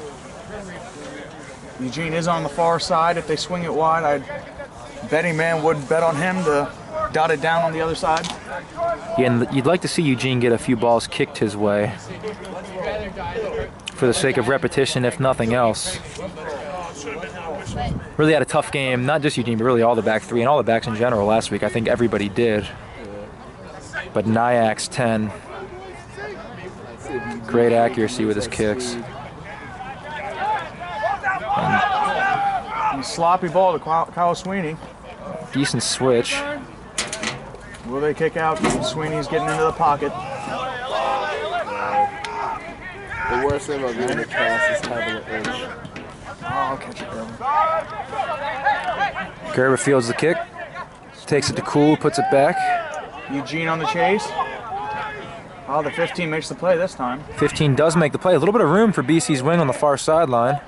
Eugene is on the far side. If they swing it wide, betting man would bet on him to dot it down on the other side. Yeah, and you'd like to see Eugene get a few balls kicked his way for the sake of repetition, if nothing else. Really had a tough game, not just Eugene, but really all the back three and all the backs in general last week. I think everybody did. But Nyak's 10. Great accuracy with his kicks. And sloppy ball to Kyle Sweeney. Decent switch. Will they kick out? Sweeney's getting into the pocket. The worst thing about being in the cast is having an inch. I'll catch it, Gerber. Gerber fields the kick. Takes it to Cool, puts it back. Eugene on the chase. Oh, the 15 makes the play this time. 15 does make the play. A little bit of room for BC's wing on the far sideline.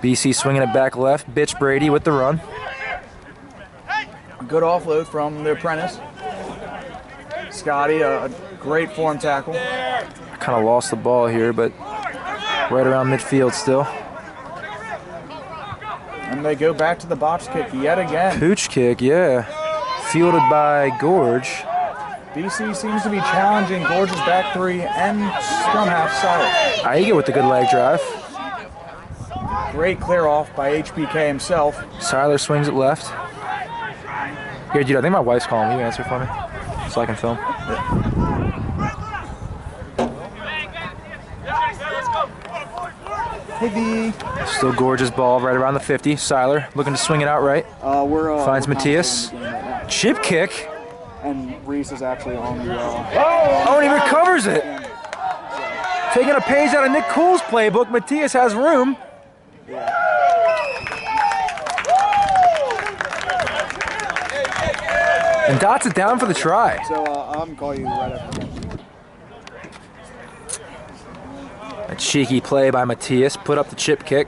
BC swinging it back left. Bitch Brady with the run. Good offload from the apprentice. Scotty, a great form tackle. Kind of lost the ball here, but right around midfield still. And they go back to the box kick yet again. Pooch kick, yeah. Fielded by Gorge. BC seems to be challenging Gorge's back three and scrum half solid. Aiga with the good leg drive. Great clear off by HBK himself. Seiler swings it left. Here, dude, I think my wife's calling. Will you answer for me? So I can film. Hey, B. Still Gorge's ball right around the 50. Seiler looking to swing it out right. Finds we're Matthias. right Chip kick. and Reese is actually on the... Oh, and he recovers it. Taking a page out of Nick Cool's playbook. Matthias has room. And dots it down for the try. So I'm calling you right after. A cheeky play by Matthias. Put up the chip kick.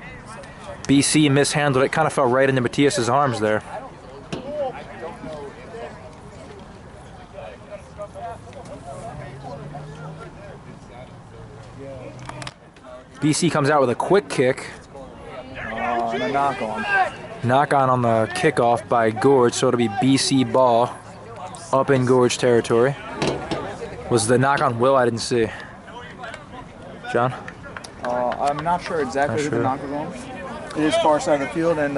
BC mishandled it. Kind of fell right into Matthias's arms there. BC comes out with a quick kick. And a knock on. Knock on the kickoff by Gorge, so it'll be BC ball up in Gorge territory. Was the knock on Will? I didn't see. John? I'm not sure exactly who Not sure. the knock is on. It is far side of the field, and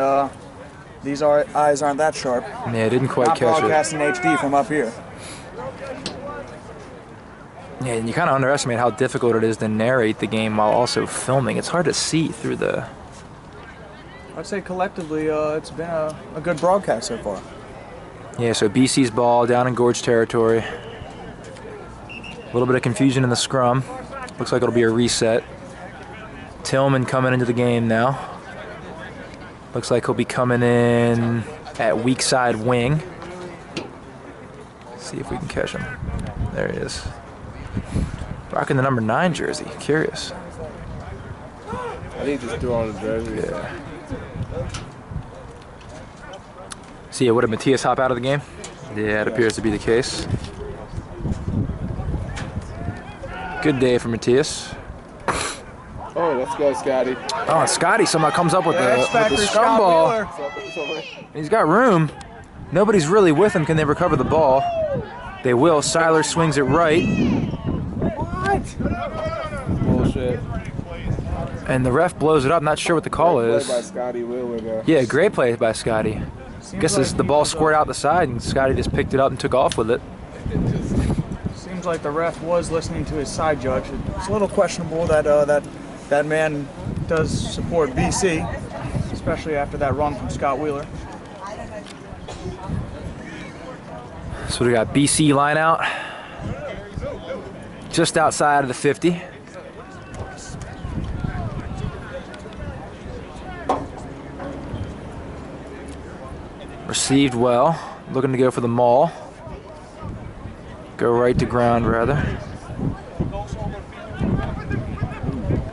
these eyes aren't that sharp. Yeah, didn't quite Not catch it. broadcasting HD from up here. Yeah, and you kind of underestimate how difficult it is to narrate the game while also filming. It's hard to see through the... I'd say collectively, it's been a good broadcast so far. Yeah, so BC's ball down in Gorge territory. A little bit of confusion in the scrum. Looks like it'll be a reset. Tillman coming into the game now. Looks like he'll be coming in at weak side wing. Let's see if we can catch him. There he is. Rocking the number 9 jersey. Curious. I think just threw on the jersey. Yeah. See, what did Matthias hop out of the game? Yeah, it appears to be the case. Good day for Matthias. Oh, let's go, Scotty. Oh, and Scotty somehow comes up with the X-Factor scrum Scott ball. Wheeler. He's got room. Nobody's really with him. Can they recover the ball? They will. Seiler swings it right. Bullshit. And the ref blows it up. Not sure what the call Play is. by Scotty Wheeler there. Yeah, great play by Scotty. Guess the ball squared out the side and Scotty just picked it up and took off with it. Seems like the ref was listening to his side judge. It's a little questionable that that man does support BC, especially after that run from Scott Wheeler. So we got BC line out. Just outside of the 50. Received well. Looking to go for the maul. Go right to ground, rather.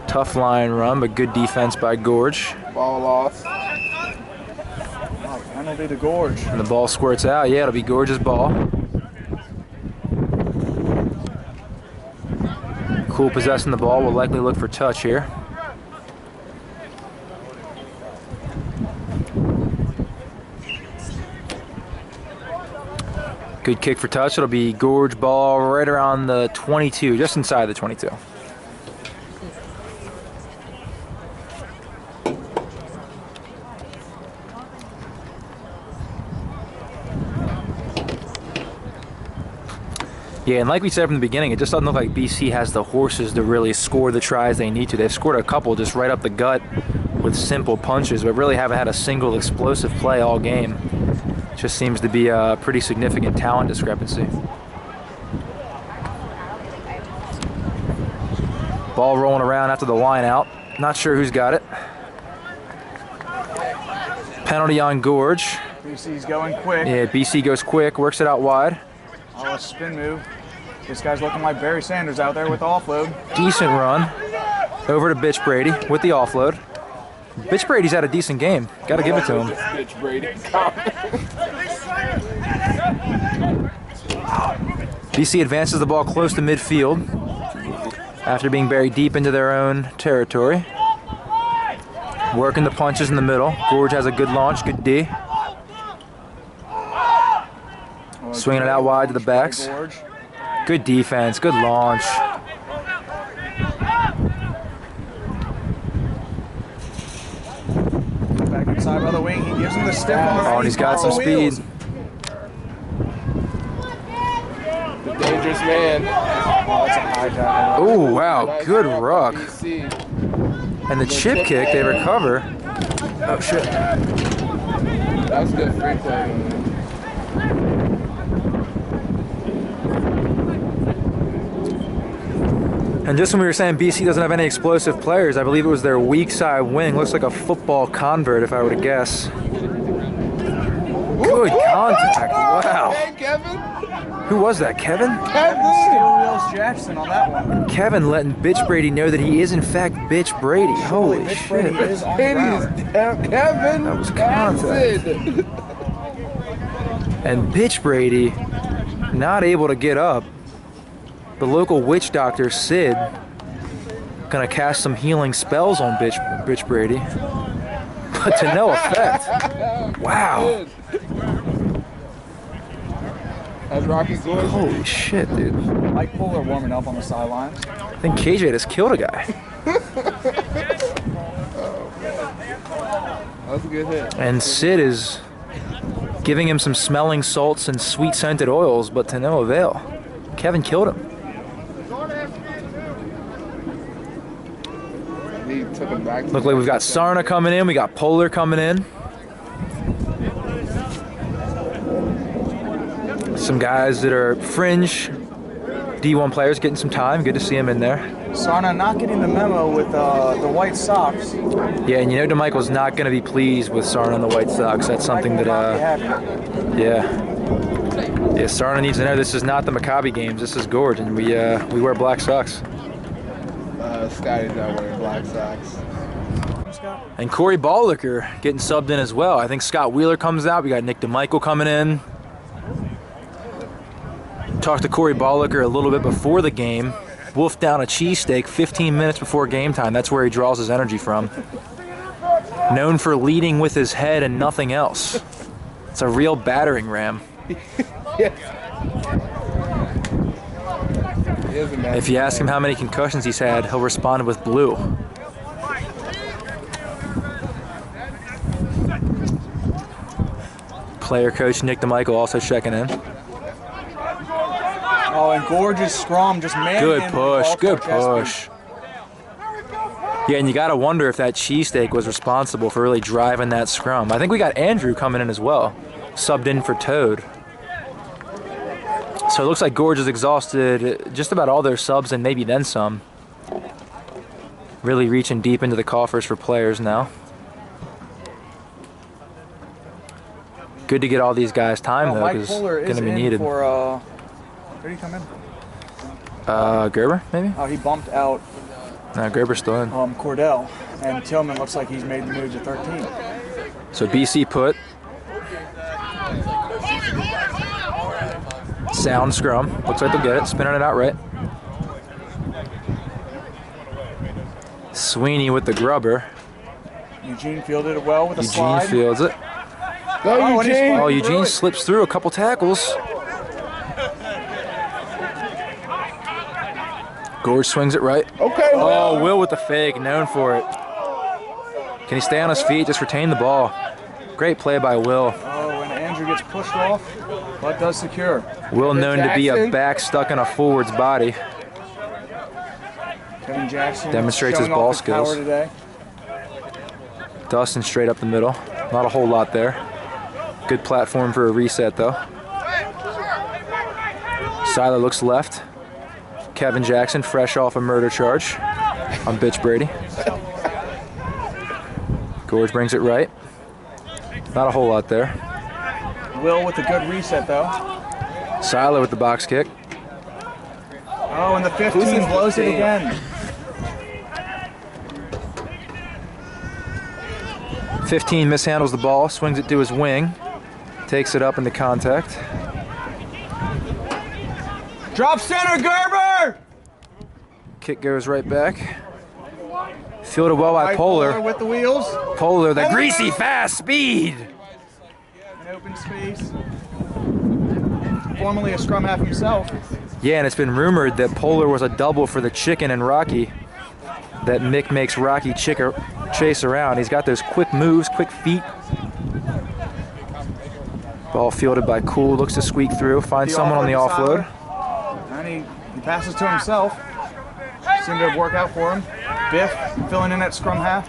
Tough line run, but good defense by Gorge. Ball lost. Oh, penalty to Gorge. And the ball squirts out. Yeah, it'll be Gorge's ball. Cool possessing the ball. Will likely look for touch here. Good kick for touch. It'll be Gorge ball right around the 22, just inside the 22. Yeah, and like we said from the beginning, it just doesn't look like BC has the horses to really score the tries they need to. They've scored a couple just right up the gut with simple punches, but really haven't had a single explosive play all game. Just seems to be a pretty significant talent discrepancy. Ball rolling around after the line out. Not sure who's got it. Penalty on Gorge. BC's going quick. Yeah, BC goes quick, works it out wide. Oh, a spin move. This guy's looking like Barry Sanders out there with the offload. Decent run. Over to Bitch Brady with the offload. Bitch Brady's had a decent game. Got to give it to him. Bitch Brady. BC advances the ball close to midfield after being buried deep into their own territory. Working the punches in the middle. Gorge has a good launch, good D. Swinging it out wide to the backs. Good defense, good launch. Back inside by the wing, he gives him the stiff on the Oh, and he's got some speed. The dangerous man. Oh, that's a high tackle. Oh, wow, good ruck. BC. And the chip kick, they recover. Oh, shit. That was good free play. And just when we were saying BC doesn't have any explosive players, I believe it was their weak side wing. Looks like a football convert, if I were to guess. Good contact. Wow. Hey, Kevin. Who was that, Kevin? Steel Wheels Jackson on that one. Kevin letting Bitch Brady know that he is, in fact, Bitch Brady. Holy Bitch Brady shit. is on the ground. Kevin. That was contact. And Bitch Brady not able to get up. The local witch doctor, Sid, gonna cast some healing spells on Bitch Brady. But to no effect. Wow. That's Rocky Gorge. Holy shit, dude. Mike Puller warming up on the sidelines. I think KJ just killed a guy. That was a good hit. And Sid is giving him some smelling salts and sweet scented oils, but to no avail. Kevin killed him. He took him back. Look like we've got Sarna coming in, we got Polar coming in. Some guys that are fringe D1 players getting some time. Good to see him in there. Sarna not getting the memo with the White Sox. Yeah, and you know DeMichael's not going to be pleased with Sarna and the White Sox. That's something that, yeah, Sarna needs to know this is not the Maccabi games. This is Gorge, and we wear black socks. Scotty's not wearing black socks. And Corey Ballicker getting subbed in as well. I think Scott Wheeler comes out. We got Nick DeMichael coming in. Talked to Corey Ballicker a little bit before the game. Wolfed down a cheesesteak 15 minutes before game time. That's where he draws his energy from. Known for leading with his head and nothing else. It's a real battering ram. If you ask him how many concussions he's had, he'll respond with blue. Player coach Nick DeMichael also checking in. Oh, and Gorge's scrum just man. Good push, good push. Yeah, and you got to wonder if that cheesesteak was responsible for really driving that scrum. I think we got Andrew coming in as well, subbed in for Toad. So it looks like Gorge has exhausted just about all their subs and maybe then some. Really reaching deep into the coffers for players now. Good to get all these guys time though, because it's going to be needed. Where did he come in? Gerber, maybe? Oh, he bumped out No, Gerber's still in. Cordell, and Tillman looks like he's made the move to 13. So BC put. Sound scrum. Looks like they'll get it. Spinning it out right. Sweeney with the grubber. Eugene fielded it well with a slide. Eugene fields it. Go, Eugene! Oh, Eugene slips through a couple tackles. Gorge swings it right. Okay, Oh, Will with the fake, known for it. Can he stay on his feet? Just retain the ball. Great play by Will. Oh, and Andrew gets pushed off, but does secure. Will known to be a Jackson. back stuck in a forward's body. Kevin Jackson Demonstrates his showing ball off power skills. today. Dustin straight up the middle. Not a whole lot there. Good platform for a reset though. Seiler looks left. Kevin Jackson fresh off a murder charge on Bitch Brady. Gorge brings it right. Not a whole lot there. Will with a good reset, though. Seiler with the box kick. Oh, and the 15 blows it again. 15 mishandles the ball, swings it to his wing, takes it up into contact. Drop center, Gerber! Kick goes right back. Fielded well by Polar. With the wheels. Polar, the greasy fast speed. An open space. Formerly a scrum half himself. Yeah, and it's been rumored that Polar was a double for the Chicken and Rocky. That Mick makes Rocky chase around. He's got those quick moves, quick feet. Ball fielded by Cool, looks to squeak through, finds someone on the offload. And he passes to himself. Seemed to work out for him. Biff filling in at scrum half.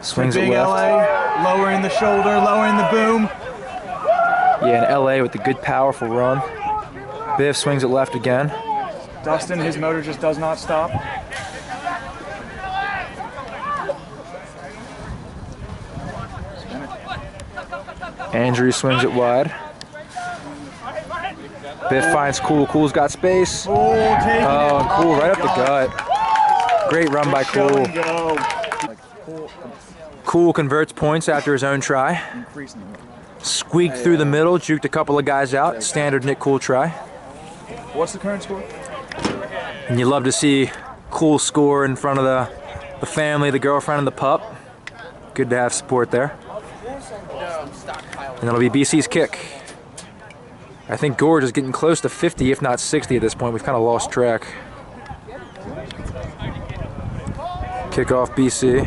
Swings it big left. LA, lowering the shoulder, lowering the boom. Yeah, and LA with the good powerful run. Biff swings it left again. Dustin, his motor just does not stop. Andrew swings it wide. Biff finds Cool. Cool's got space. Oh, and Cool right up the gut. Great run by Cool. Cool converts points after his own try. Squeaked through the middle, juked a couple of guys out. Standard Nick Cool try. What's the current score? And you love to see Cool score in front of the family, the girlfriend, and the pup. Good to have support there. And that'll be BC's kick. I think Gorge is getting close to 50, if not 60 at this point. We've kind of lost track. Kickoff BC.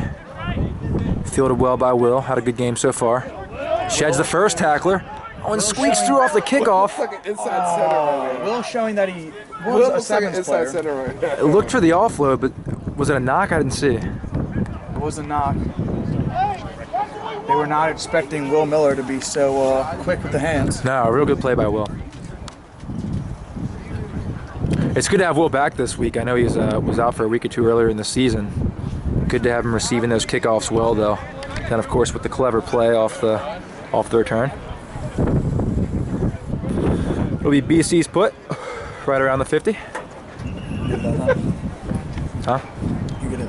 Fielded well by Will. Had a good game so far. Sheds the first tackler. Oh, and squeaks through off the kickoff. Inside center right now. Will showing that he was a sevens player. Inside center right now. It looked for the offload, but was it a knock? I didn't see. It was a knock. They were not expecting Will Miller to be so quick with the hands. No, a real good play by Will. It's good to have Will back this week. I know he was out for a week or two earlier in the season. Good to have him receiving those kickoffs well, though. And of course, with the clever play off the return. It'll be BC's put right around the 50. Huh?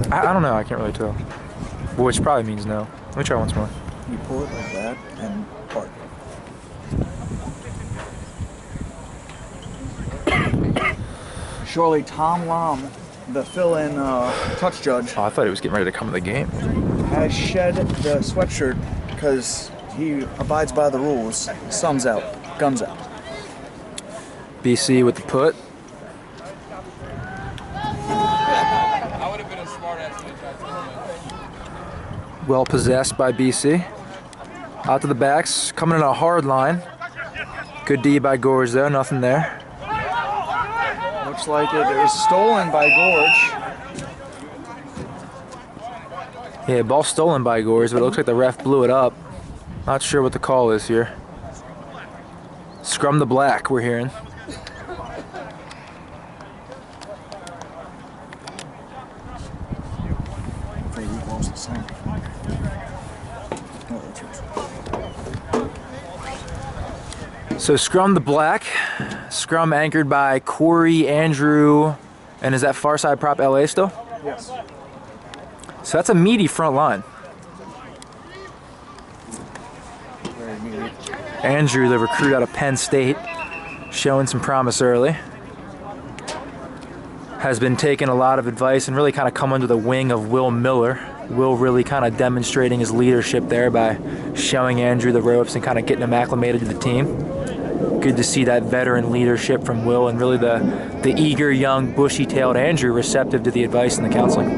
I don't know. I can't really tell. Which probably means no. Let me try once more. You pull it like that and park. Surely Tom Lom, the fill-in touch judge, Oh, I thought he was getting ready to come to the game. has shed the sweatshirt because he abides by the rules. Sun's out, guns out. BC with the put. Well possessed by BC. Out to the backs, coming in a hard line. Good D by Gorge though, nothing there. Looks like it was stolen by Gorge. Yeah, ball stolen by Gorge, but it looks like the ref blew it up. Not sure what the call is here. Scrum the black, we're hearing. So scrum the black, scrum anchored by Corey, Andrew, and is that far side prop LA still? Yes. So that's a meaty front line. Very meaty. Andrew, the recruit out of Penn State, showing some promise early. Has been taking a lot of advice and really kind of come under the wing of Will Miller. Will really kind of demonstrating his leadership there by showing Andrew the ropes and kind of getting him acclimated to the team. Good to see that veteran leadership from Will and really the eager, young, bushy-tailed Andrew receptive to the advice and the counseling.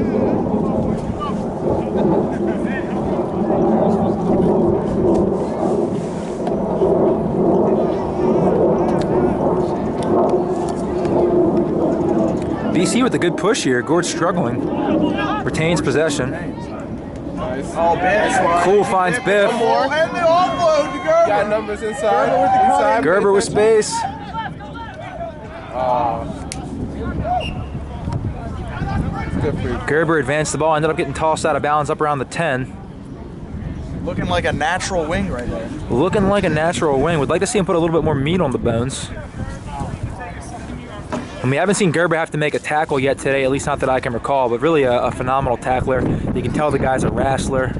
BC with a good push here. Gorge struggling. Retains possession. Oh, Biff. Cool finds Biff. And the offload to Gerber. Got numbers inside. Gerber with space. Good for you. Gerber advanced the ball, ended up getting tossed out of bounds up around the 10. Looking like a natural wing right there. Looking like a natural wing. Would like to see him put a little bit more meat on the bones. And we haven't seen Gerber have to make a tackle yet today, at least not that I can recall, but really a phenomenal tackler. You can tell the guy's a wrestler.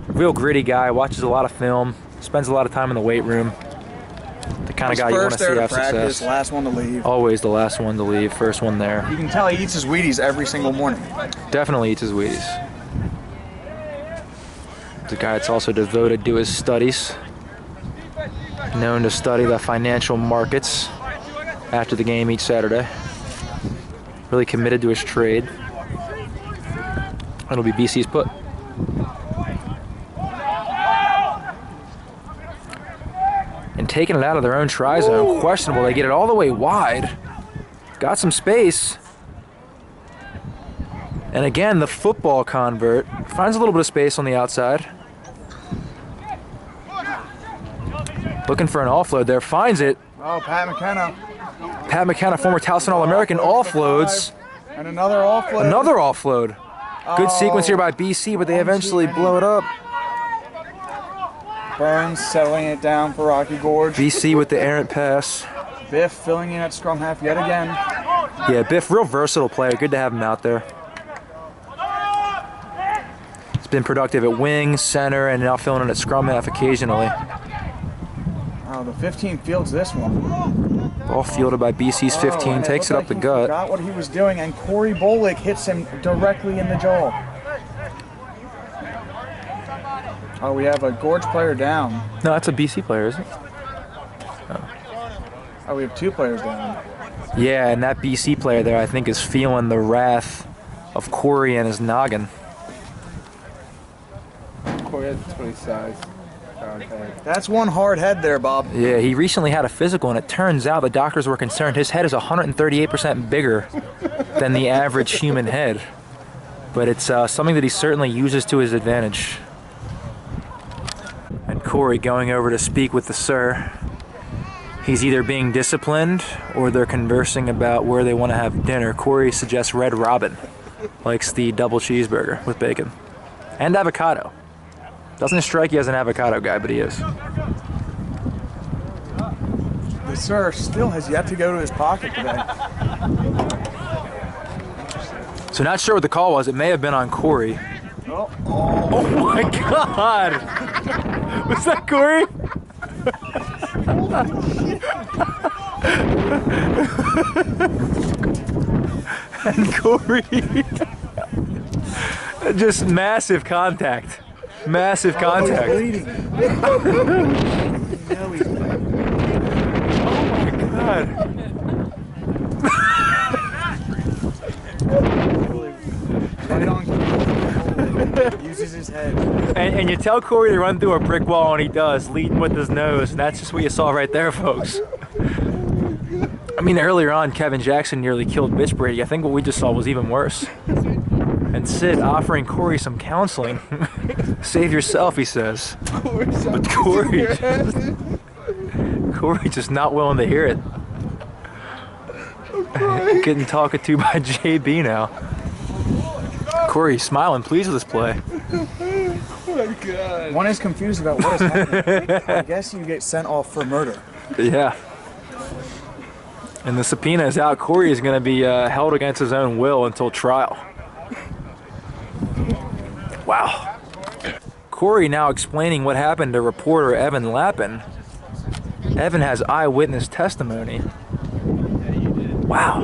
Real gritty guy, watches a lot of film, spends a lot of time in the weight room. The kind of guy you want to see have success. Last one to leave. Always the last one to leave, first one there. You can tell he eats his Wheaties every single morning. Definitely eats his Wheaties. The guy that's also devoted to his studies. Known to study the financial markets after the game each Saturday. Really committed to his trade. It'll be BC's put. And taking it out of their own try zone. Questionable. They get it all the way wide. Got some space. And again, the football convert finds a little bit of space on the outside. Looking for an offload there. Finds it. Oh, Pat McKenna. Pat McKenna, former Towson All-American, offloads. And another offload. Another offload. Good sequence here by BC, but they eventually blow it up. Burns settling it down for Rocky Gorge. BC with the errant pass. Biff filling in at scrum half yet again. Yeah, Biff, real versatile player. Good to have him out there. He's been productive at wing, center, and now filling in at scrum half occasionally. Oh, the 15 fields this one. Ball fielded by BC's 15, takes it up the gut. Forgot what he was doing, and Corey Bolick hits him directly in the jaw. Oh, we have a Gorge player down. No, that's a BC player, isn't it? Oh, we have 2 players down. Yeah, and that BC player there, I think, is feeling the wrath of Corey and his noggin. Corey has 20 size. That's one hard head there, Bob. Yeah, he recently had a physical, and it turns out the doctors were concerned his head is 138% bigger than the average human head. But it's something that he certainly uses to his advantage. And Corey going over to speak with the sir. He's either being disciplined or they're conversing about where they want to have dinner. Corey suggests Red Robin. Likes the double cheeseburger with bacon. And avocado. Doesn't strike you as an avocado guy, but he is. The sir still has yet to go to his pocket today. So not sure what the call was. It may have been on Corey. Oh, Oh my God! Was that Corey? And Corey, just massive contact. Massive contact. Oh, he's bleeding. He's bleeding. Oh my God. Right on. Uses his head. And you tell Corey to run through a brick wall, and he does, leading with his nose. And that's just what you saw right there, folks. I mean, earlier on, Kevin Jackson nearly killed Mitch Brady. I think what we just saw was even worse. And Sid offering Corey some counseling. Save yourself, he says. But Corey just not willing to hear it. Getting talked to by JB now. Corey smiling, pleased with this play. Oh my God. One is confused about what is happening. I guess you get sent off for murder. Yeah. And the subpoena is out. Corey is going to be held against his own will until trial. Wow. Corey now explaining what happened to reporter Evan Lappin. Evan has eyewitness testimony. Wow.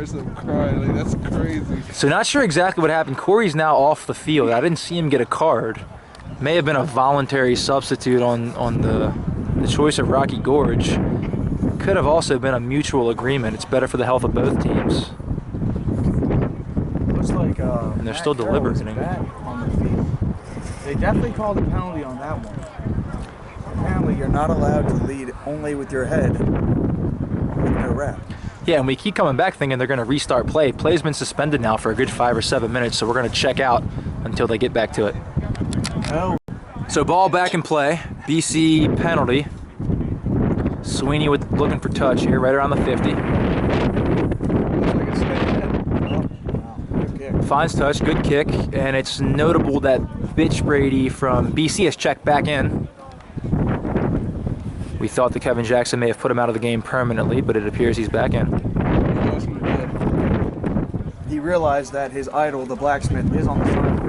I'm crying. Like, that's crazy. So not sure exactly what happened. Corey's now off the field. I didn't see him get a card. May have been a voluntary substitute on the choice of Rocky Gorge. Could have also been a mutual agreement. It's better for the health of both teams. Looks like And they're still deliberating. back on the field. They definitely called a penalty on that one. Apparently you're not allowed to lead only with your head with no ref. Yeah, and we keep coming back thinking they're going to restart play. Play's been suspended now for a good 5 or 7 minutes, so we're going to check out until they get back to it. Oh. So ball back in play. BC penalty. Sweeney looking for touch here, right around the 50. Looks like it's straight ahead. Oh, wow. Good kick. Finds touch, good kick, and it's notable that Bitch Brady from BC has checked back in. We thought that Kevin Jackson may have put him out of the game permanently, but it appears he's back in. He realized that his idol, the blacksmith, is on the front.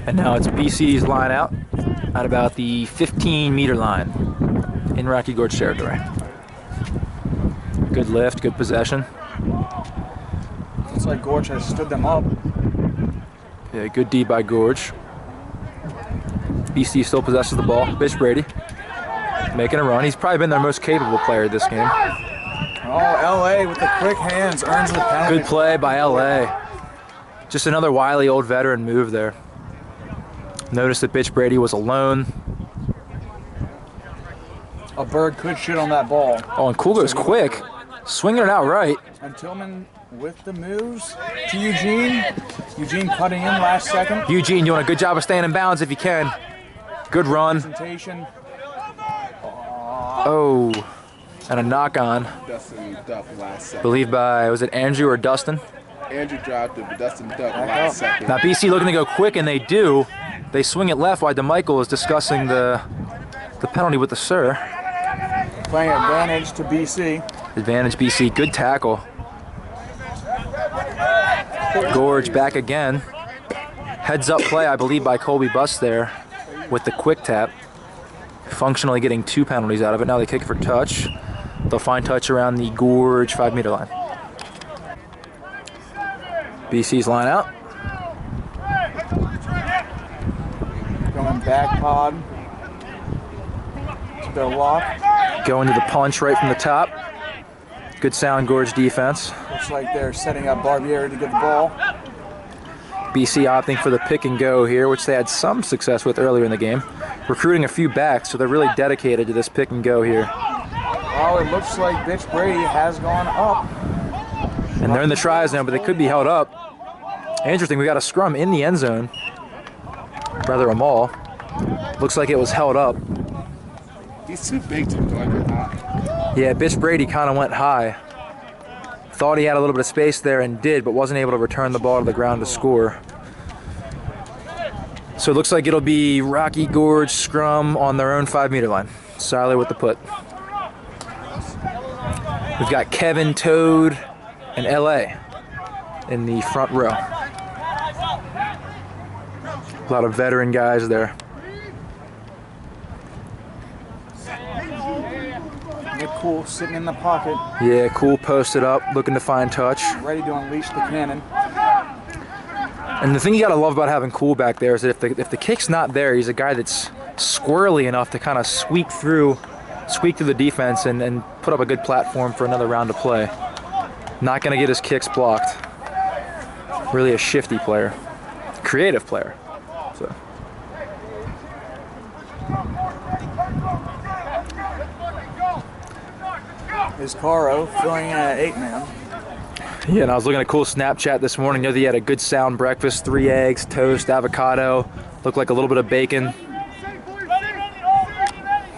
And now it's BC's line out at about the 15-meter line in Rocky Gorge territory. Good lift, good possession. Looks like Gorge has stood them up. Yeah, good D by Gorge. BC still possesses the ball. Bitch Brady making a run. He's probably been their most capable player this game. Oh, LA with the quick hands earns the penalty. Good play by LA. Just another wily old veteran move there. Notice that Bitch Brady was alone. A bird could shit on that ball. Oh, and Cool goes quick. Swinging it out right. And Tillman with the moves to Eugene. Eugene cutting in last second. Eugene doing a good job of staying in bounds if you can. Good run. Presentation. Oh, and a knock on. Dustin ducked last second. Believed by, was it Andrew or Dustin? Andrew dropped it, but Dustin ducked last second. Now BC looking to go quick, and they do. They swing it left while DeMichael is discussing the penalty with the sir. Playing advantage to BC. Advantage BC, good tackle. Gorge back again. Heads up play, I believe, by Colby Bus there with the quick tap. Functionally getting 2 penalties out of it. Now they kick it for touch. They'll find touch around the Gorge 5-meter line. BC's line out. Going back pod to their lock. Going to the punch right from the top. Good sound Gorge defense. Looks like they're setting up Barbieri to get the ball. BC opting for the pick and go here, which they had some success with earlier in the game. Recruiting a few backs, so they're really dedicated to this pick and go here. Oh, it looks like Bitch Brady has gone up. And they're in the try zone, but they could be held up. Interesting, we got a scrum in the end zone. Rather a maul. Looks like it was held up. He's too big to go high. Yeah, Bitch Brady kind of went high. Thought he had a little bit of space there and did, but wasn't able to return the ball to the ground to score. So it looks like it'll be Rocky Gorge scrum on their own 5-meter line. Seiler with the put. We've got Kevin, Toad, and LA in the front row. A lot of veteran guys there. Nick Cool sitting in the pocket. Yeah, Cool posted up, looking to find touch. Ready to unleash the cannon. And the thing you gotta love about having Cool back there is that if the kick's not there, he's a guy that's squirrely enough to kind of squeak through the defense and put up a good platform for another round of play. Not gonna get his kicks blocked. Really a shifty player, creative player. So. Is Caro filling in at 8-man. Yeah, and I was looking at Cool Snapchat this morning. Know that he had a good sound breakfast: 3 eggs, toast, avocado. Looked like a little bit of bacon.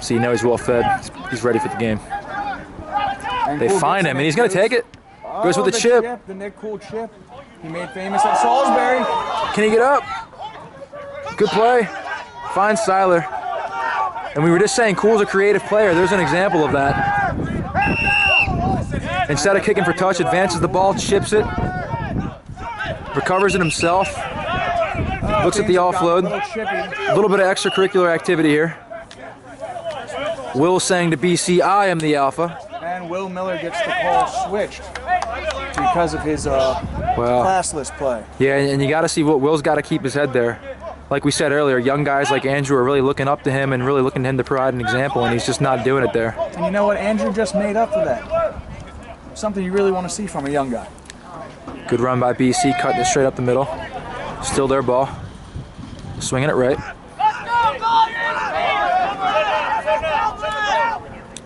So you know he's well fed. He's ready for the game. And They Cool find gets him, and he's gonna take it. Goes with the chip. The Nick Cool chip. He made famous at Salisbury. Can he get up? Good play. Finds Seiler. And we were just saying Cool's a creative player. There's an example of that. Instead of kicking for touch, advances the ball, chips it, recovers it himself, looks at the offload. A little bit of extracurricular activity here. Will saying to BC, I am the alpha. And Will Miller gets the call switched because of his classless play. Yeah, and you got to see what Will's got to keep his head there. Like we said earlier, young guys like Andrew are really looking up to him and really looking to him to provide an example, and he's just not doing it there. And you know what? Andrew just made up for that. Something you really want to see from a young guy. Good run by BC, cutting it straight up the middle. Still their ball. Swinging it right.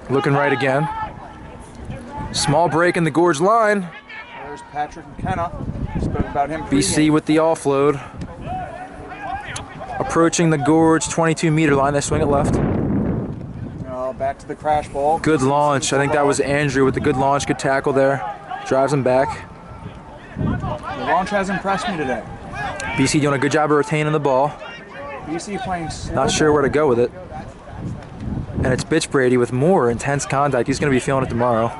Looking right again. Small break in the Gorge line. There's Patrick McKenna. Spoke about him. BC with the offload. Approaching the Gorge 22-meter line. They swing it left. Back to the crash ball. Good launch. I think that was Andrew with the good launch. Good tackle there. Drives him back. The launch has impressed me today. BC doing a good job of retaining the ball. BC playing slow. Not sure where to go with it. And it's Bitch Brady with more intense contact. He's going to be feeling it tomorrow.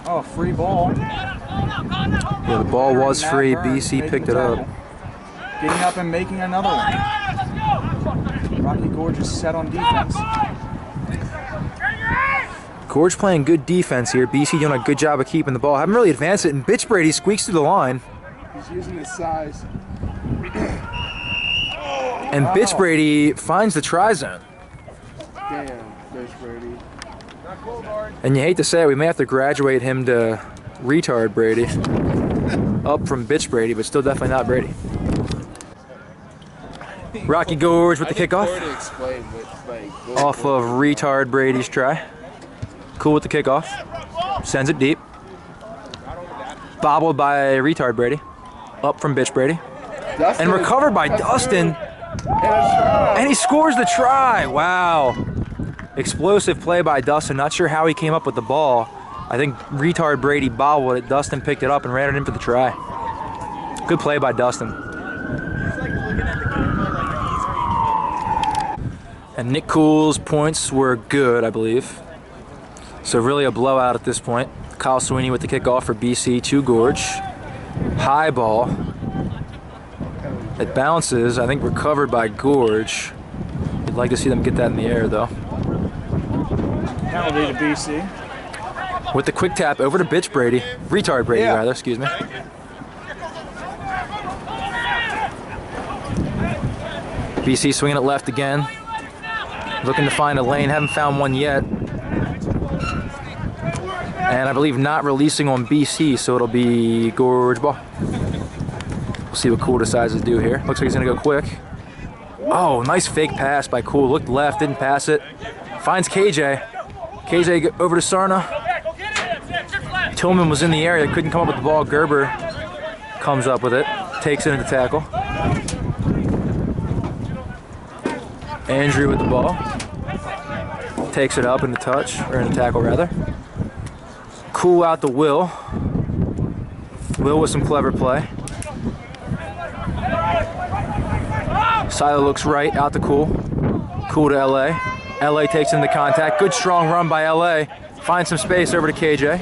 Oh, free ball. Yeah, the ball was free. BC picked it up. Getting up and making another one. Rocky Gorge is set on defense. Gorge playing good defense here. BC doing a good job of keeping the ball. Haven't really advanced it, and Bitch Brady squeaks through the line. He's using his size. And Bitch Brady finds the try zone. Damn, Bitch Brady. And you hate to say it, we may have to graduate him to Retard Brady. Up from Bitch Brady, but still definitely not Brady. Rocky Gorge with the kickoff. Off of Retard Brady's try. Cool with the kickoff. Sends it deep. Bobbled by Retard Brady. Up from Bitch Brady. And recovered by Dustin. And he scores the try. Wow. Explosive play by Dustin. Not sure how he came up with the ball. I think Retard Brady bobbled it. Dustin picked it up and ran it in for the try. Good play by Dustin. And Nick Cool's points were good, I believe. So really a blowout at this point. Kyle Sweeney with the kickoff for BC to Gorge. High ball. It bounces, I think recovered by Gorge. You'd like to see them get that in the air though. Penalty to BC. With the quick tap over to Bitch Brady. Retard Brady rather, excuse me. BC swinging it left again. Looking to find a lane, haven't found one yet. And I believe not releasing on BC, so it'll be Gorge ball. We'll see what Cool decides to do here. Looks like he's gonna go quick. Oh, nice fake pass by Cool. Looked left, didn't pass it. Finds KJ. KJ over to Sarna. Tillman was in the area, couldn't come up with the ball. Gerber comes up with it, takes it into tackle. Andrew with the ball. Takes it up in the touch, or in the tackle rather. Cool out to Will. Will with some clever play. Silo looks right, out to Cool. Cool to LA. LA takes in the contact. Good strong run by LA. Finds some space over to KJ.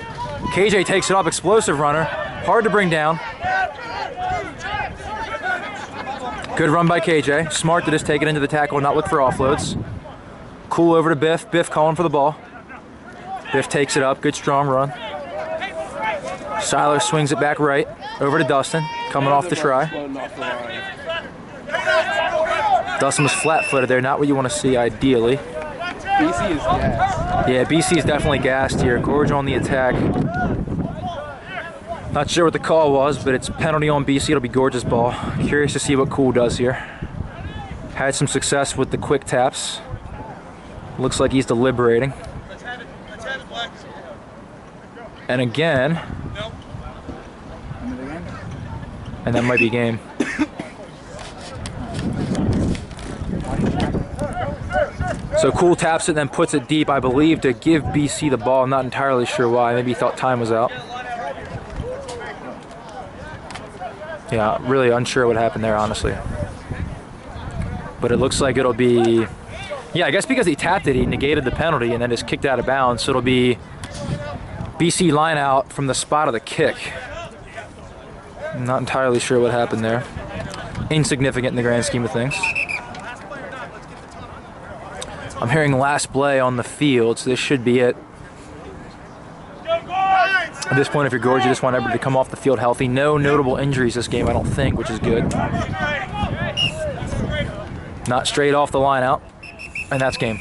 KJ takes it up, explosive runner. Hard to bring down. Good run by KJ. Smart to just take it into the tackle and not look for offloads. Cool over to Biff. Biff calling for the ball. Biff takes it up. Good strong run. Siler swings it back right. Over to Dustin. Coming off the try. Dustin was flat-footed there. Not what you want to see ideally. BC is gassed. Yeah, BC is definitely gassed here. Gorge on the attack. Not sure what the call was, but it's penalty on BC. It'll be Gorge's ball. Curious to see what Cool does here. Had some success with the quick taps. Looks like he's deliberating. And again. And that might be game. So Cool taps it and then puts it deep, I believe, to give BC the ball. I'm not entirely sure why. Maybe he thought time was out. Yeah, really unsure what happened there, honestly. But it looks like it'll be... Yeah, I guess because he tapped it, he negated the penalty and then just kicked out of bounds. So it'll be BC line out from the spot of the kick. I'm not entirely sure what happened there. Insignificant in the grand scheme of things. I'm hearing last play on the field, so this should be it. At this point, if you're Gorge, you just want everybody to come off the field healthy. No notable injuries this game, I don't think, which is good. Not straight off the line out, and that's game.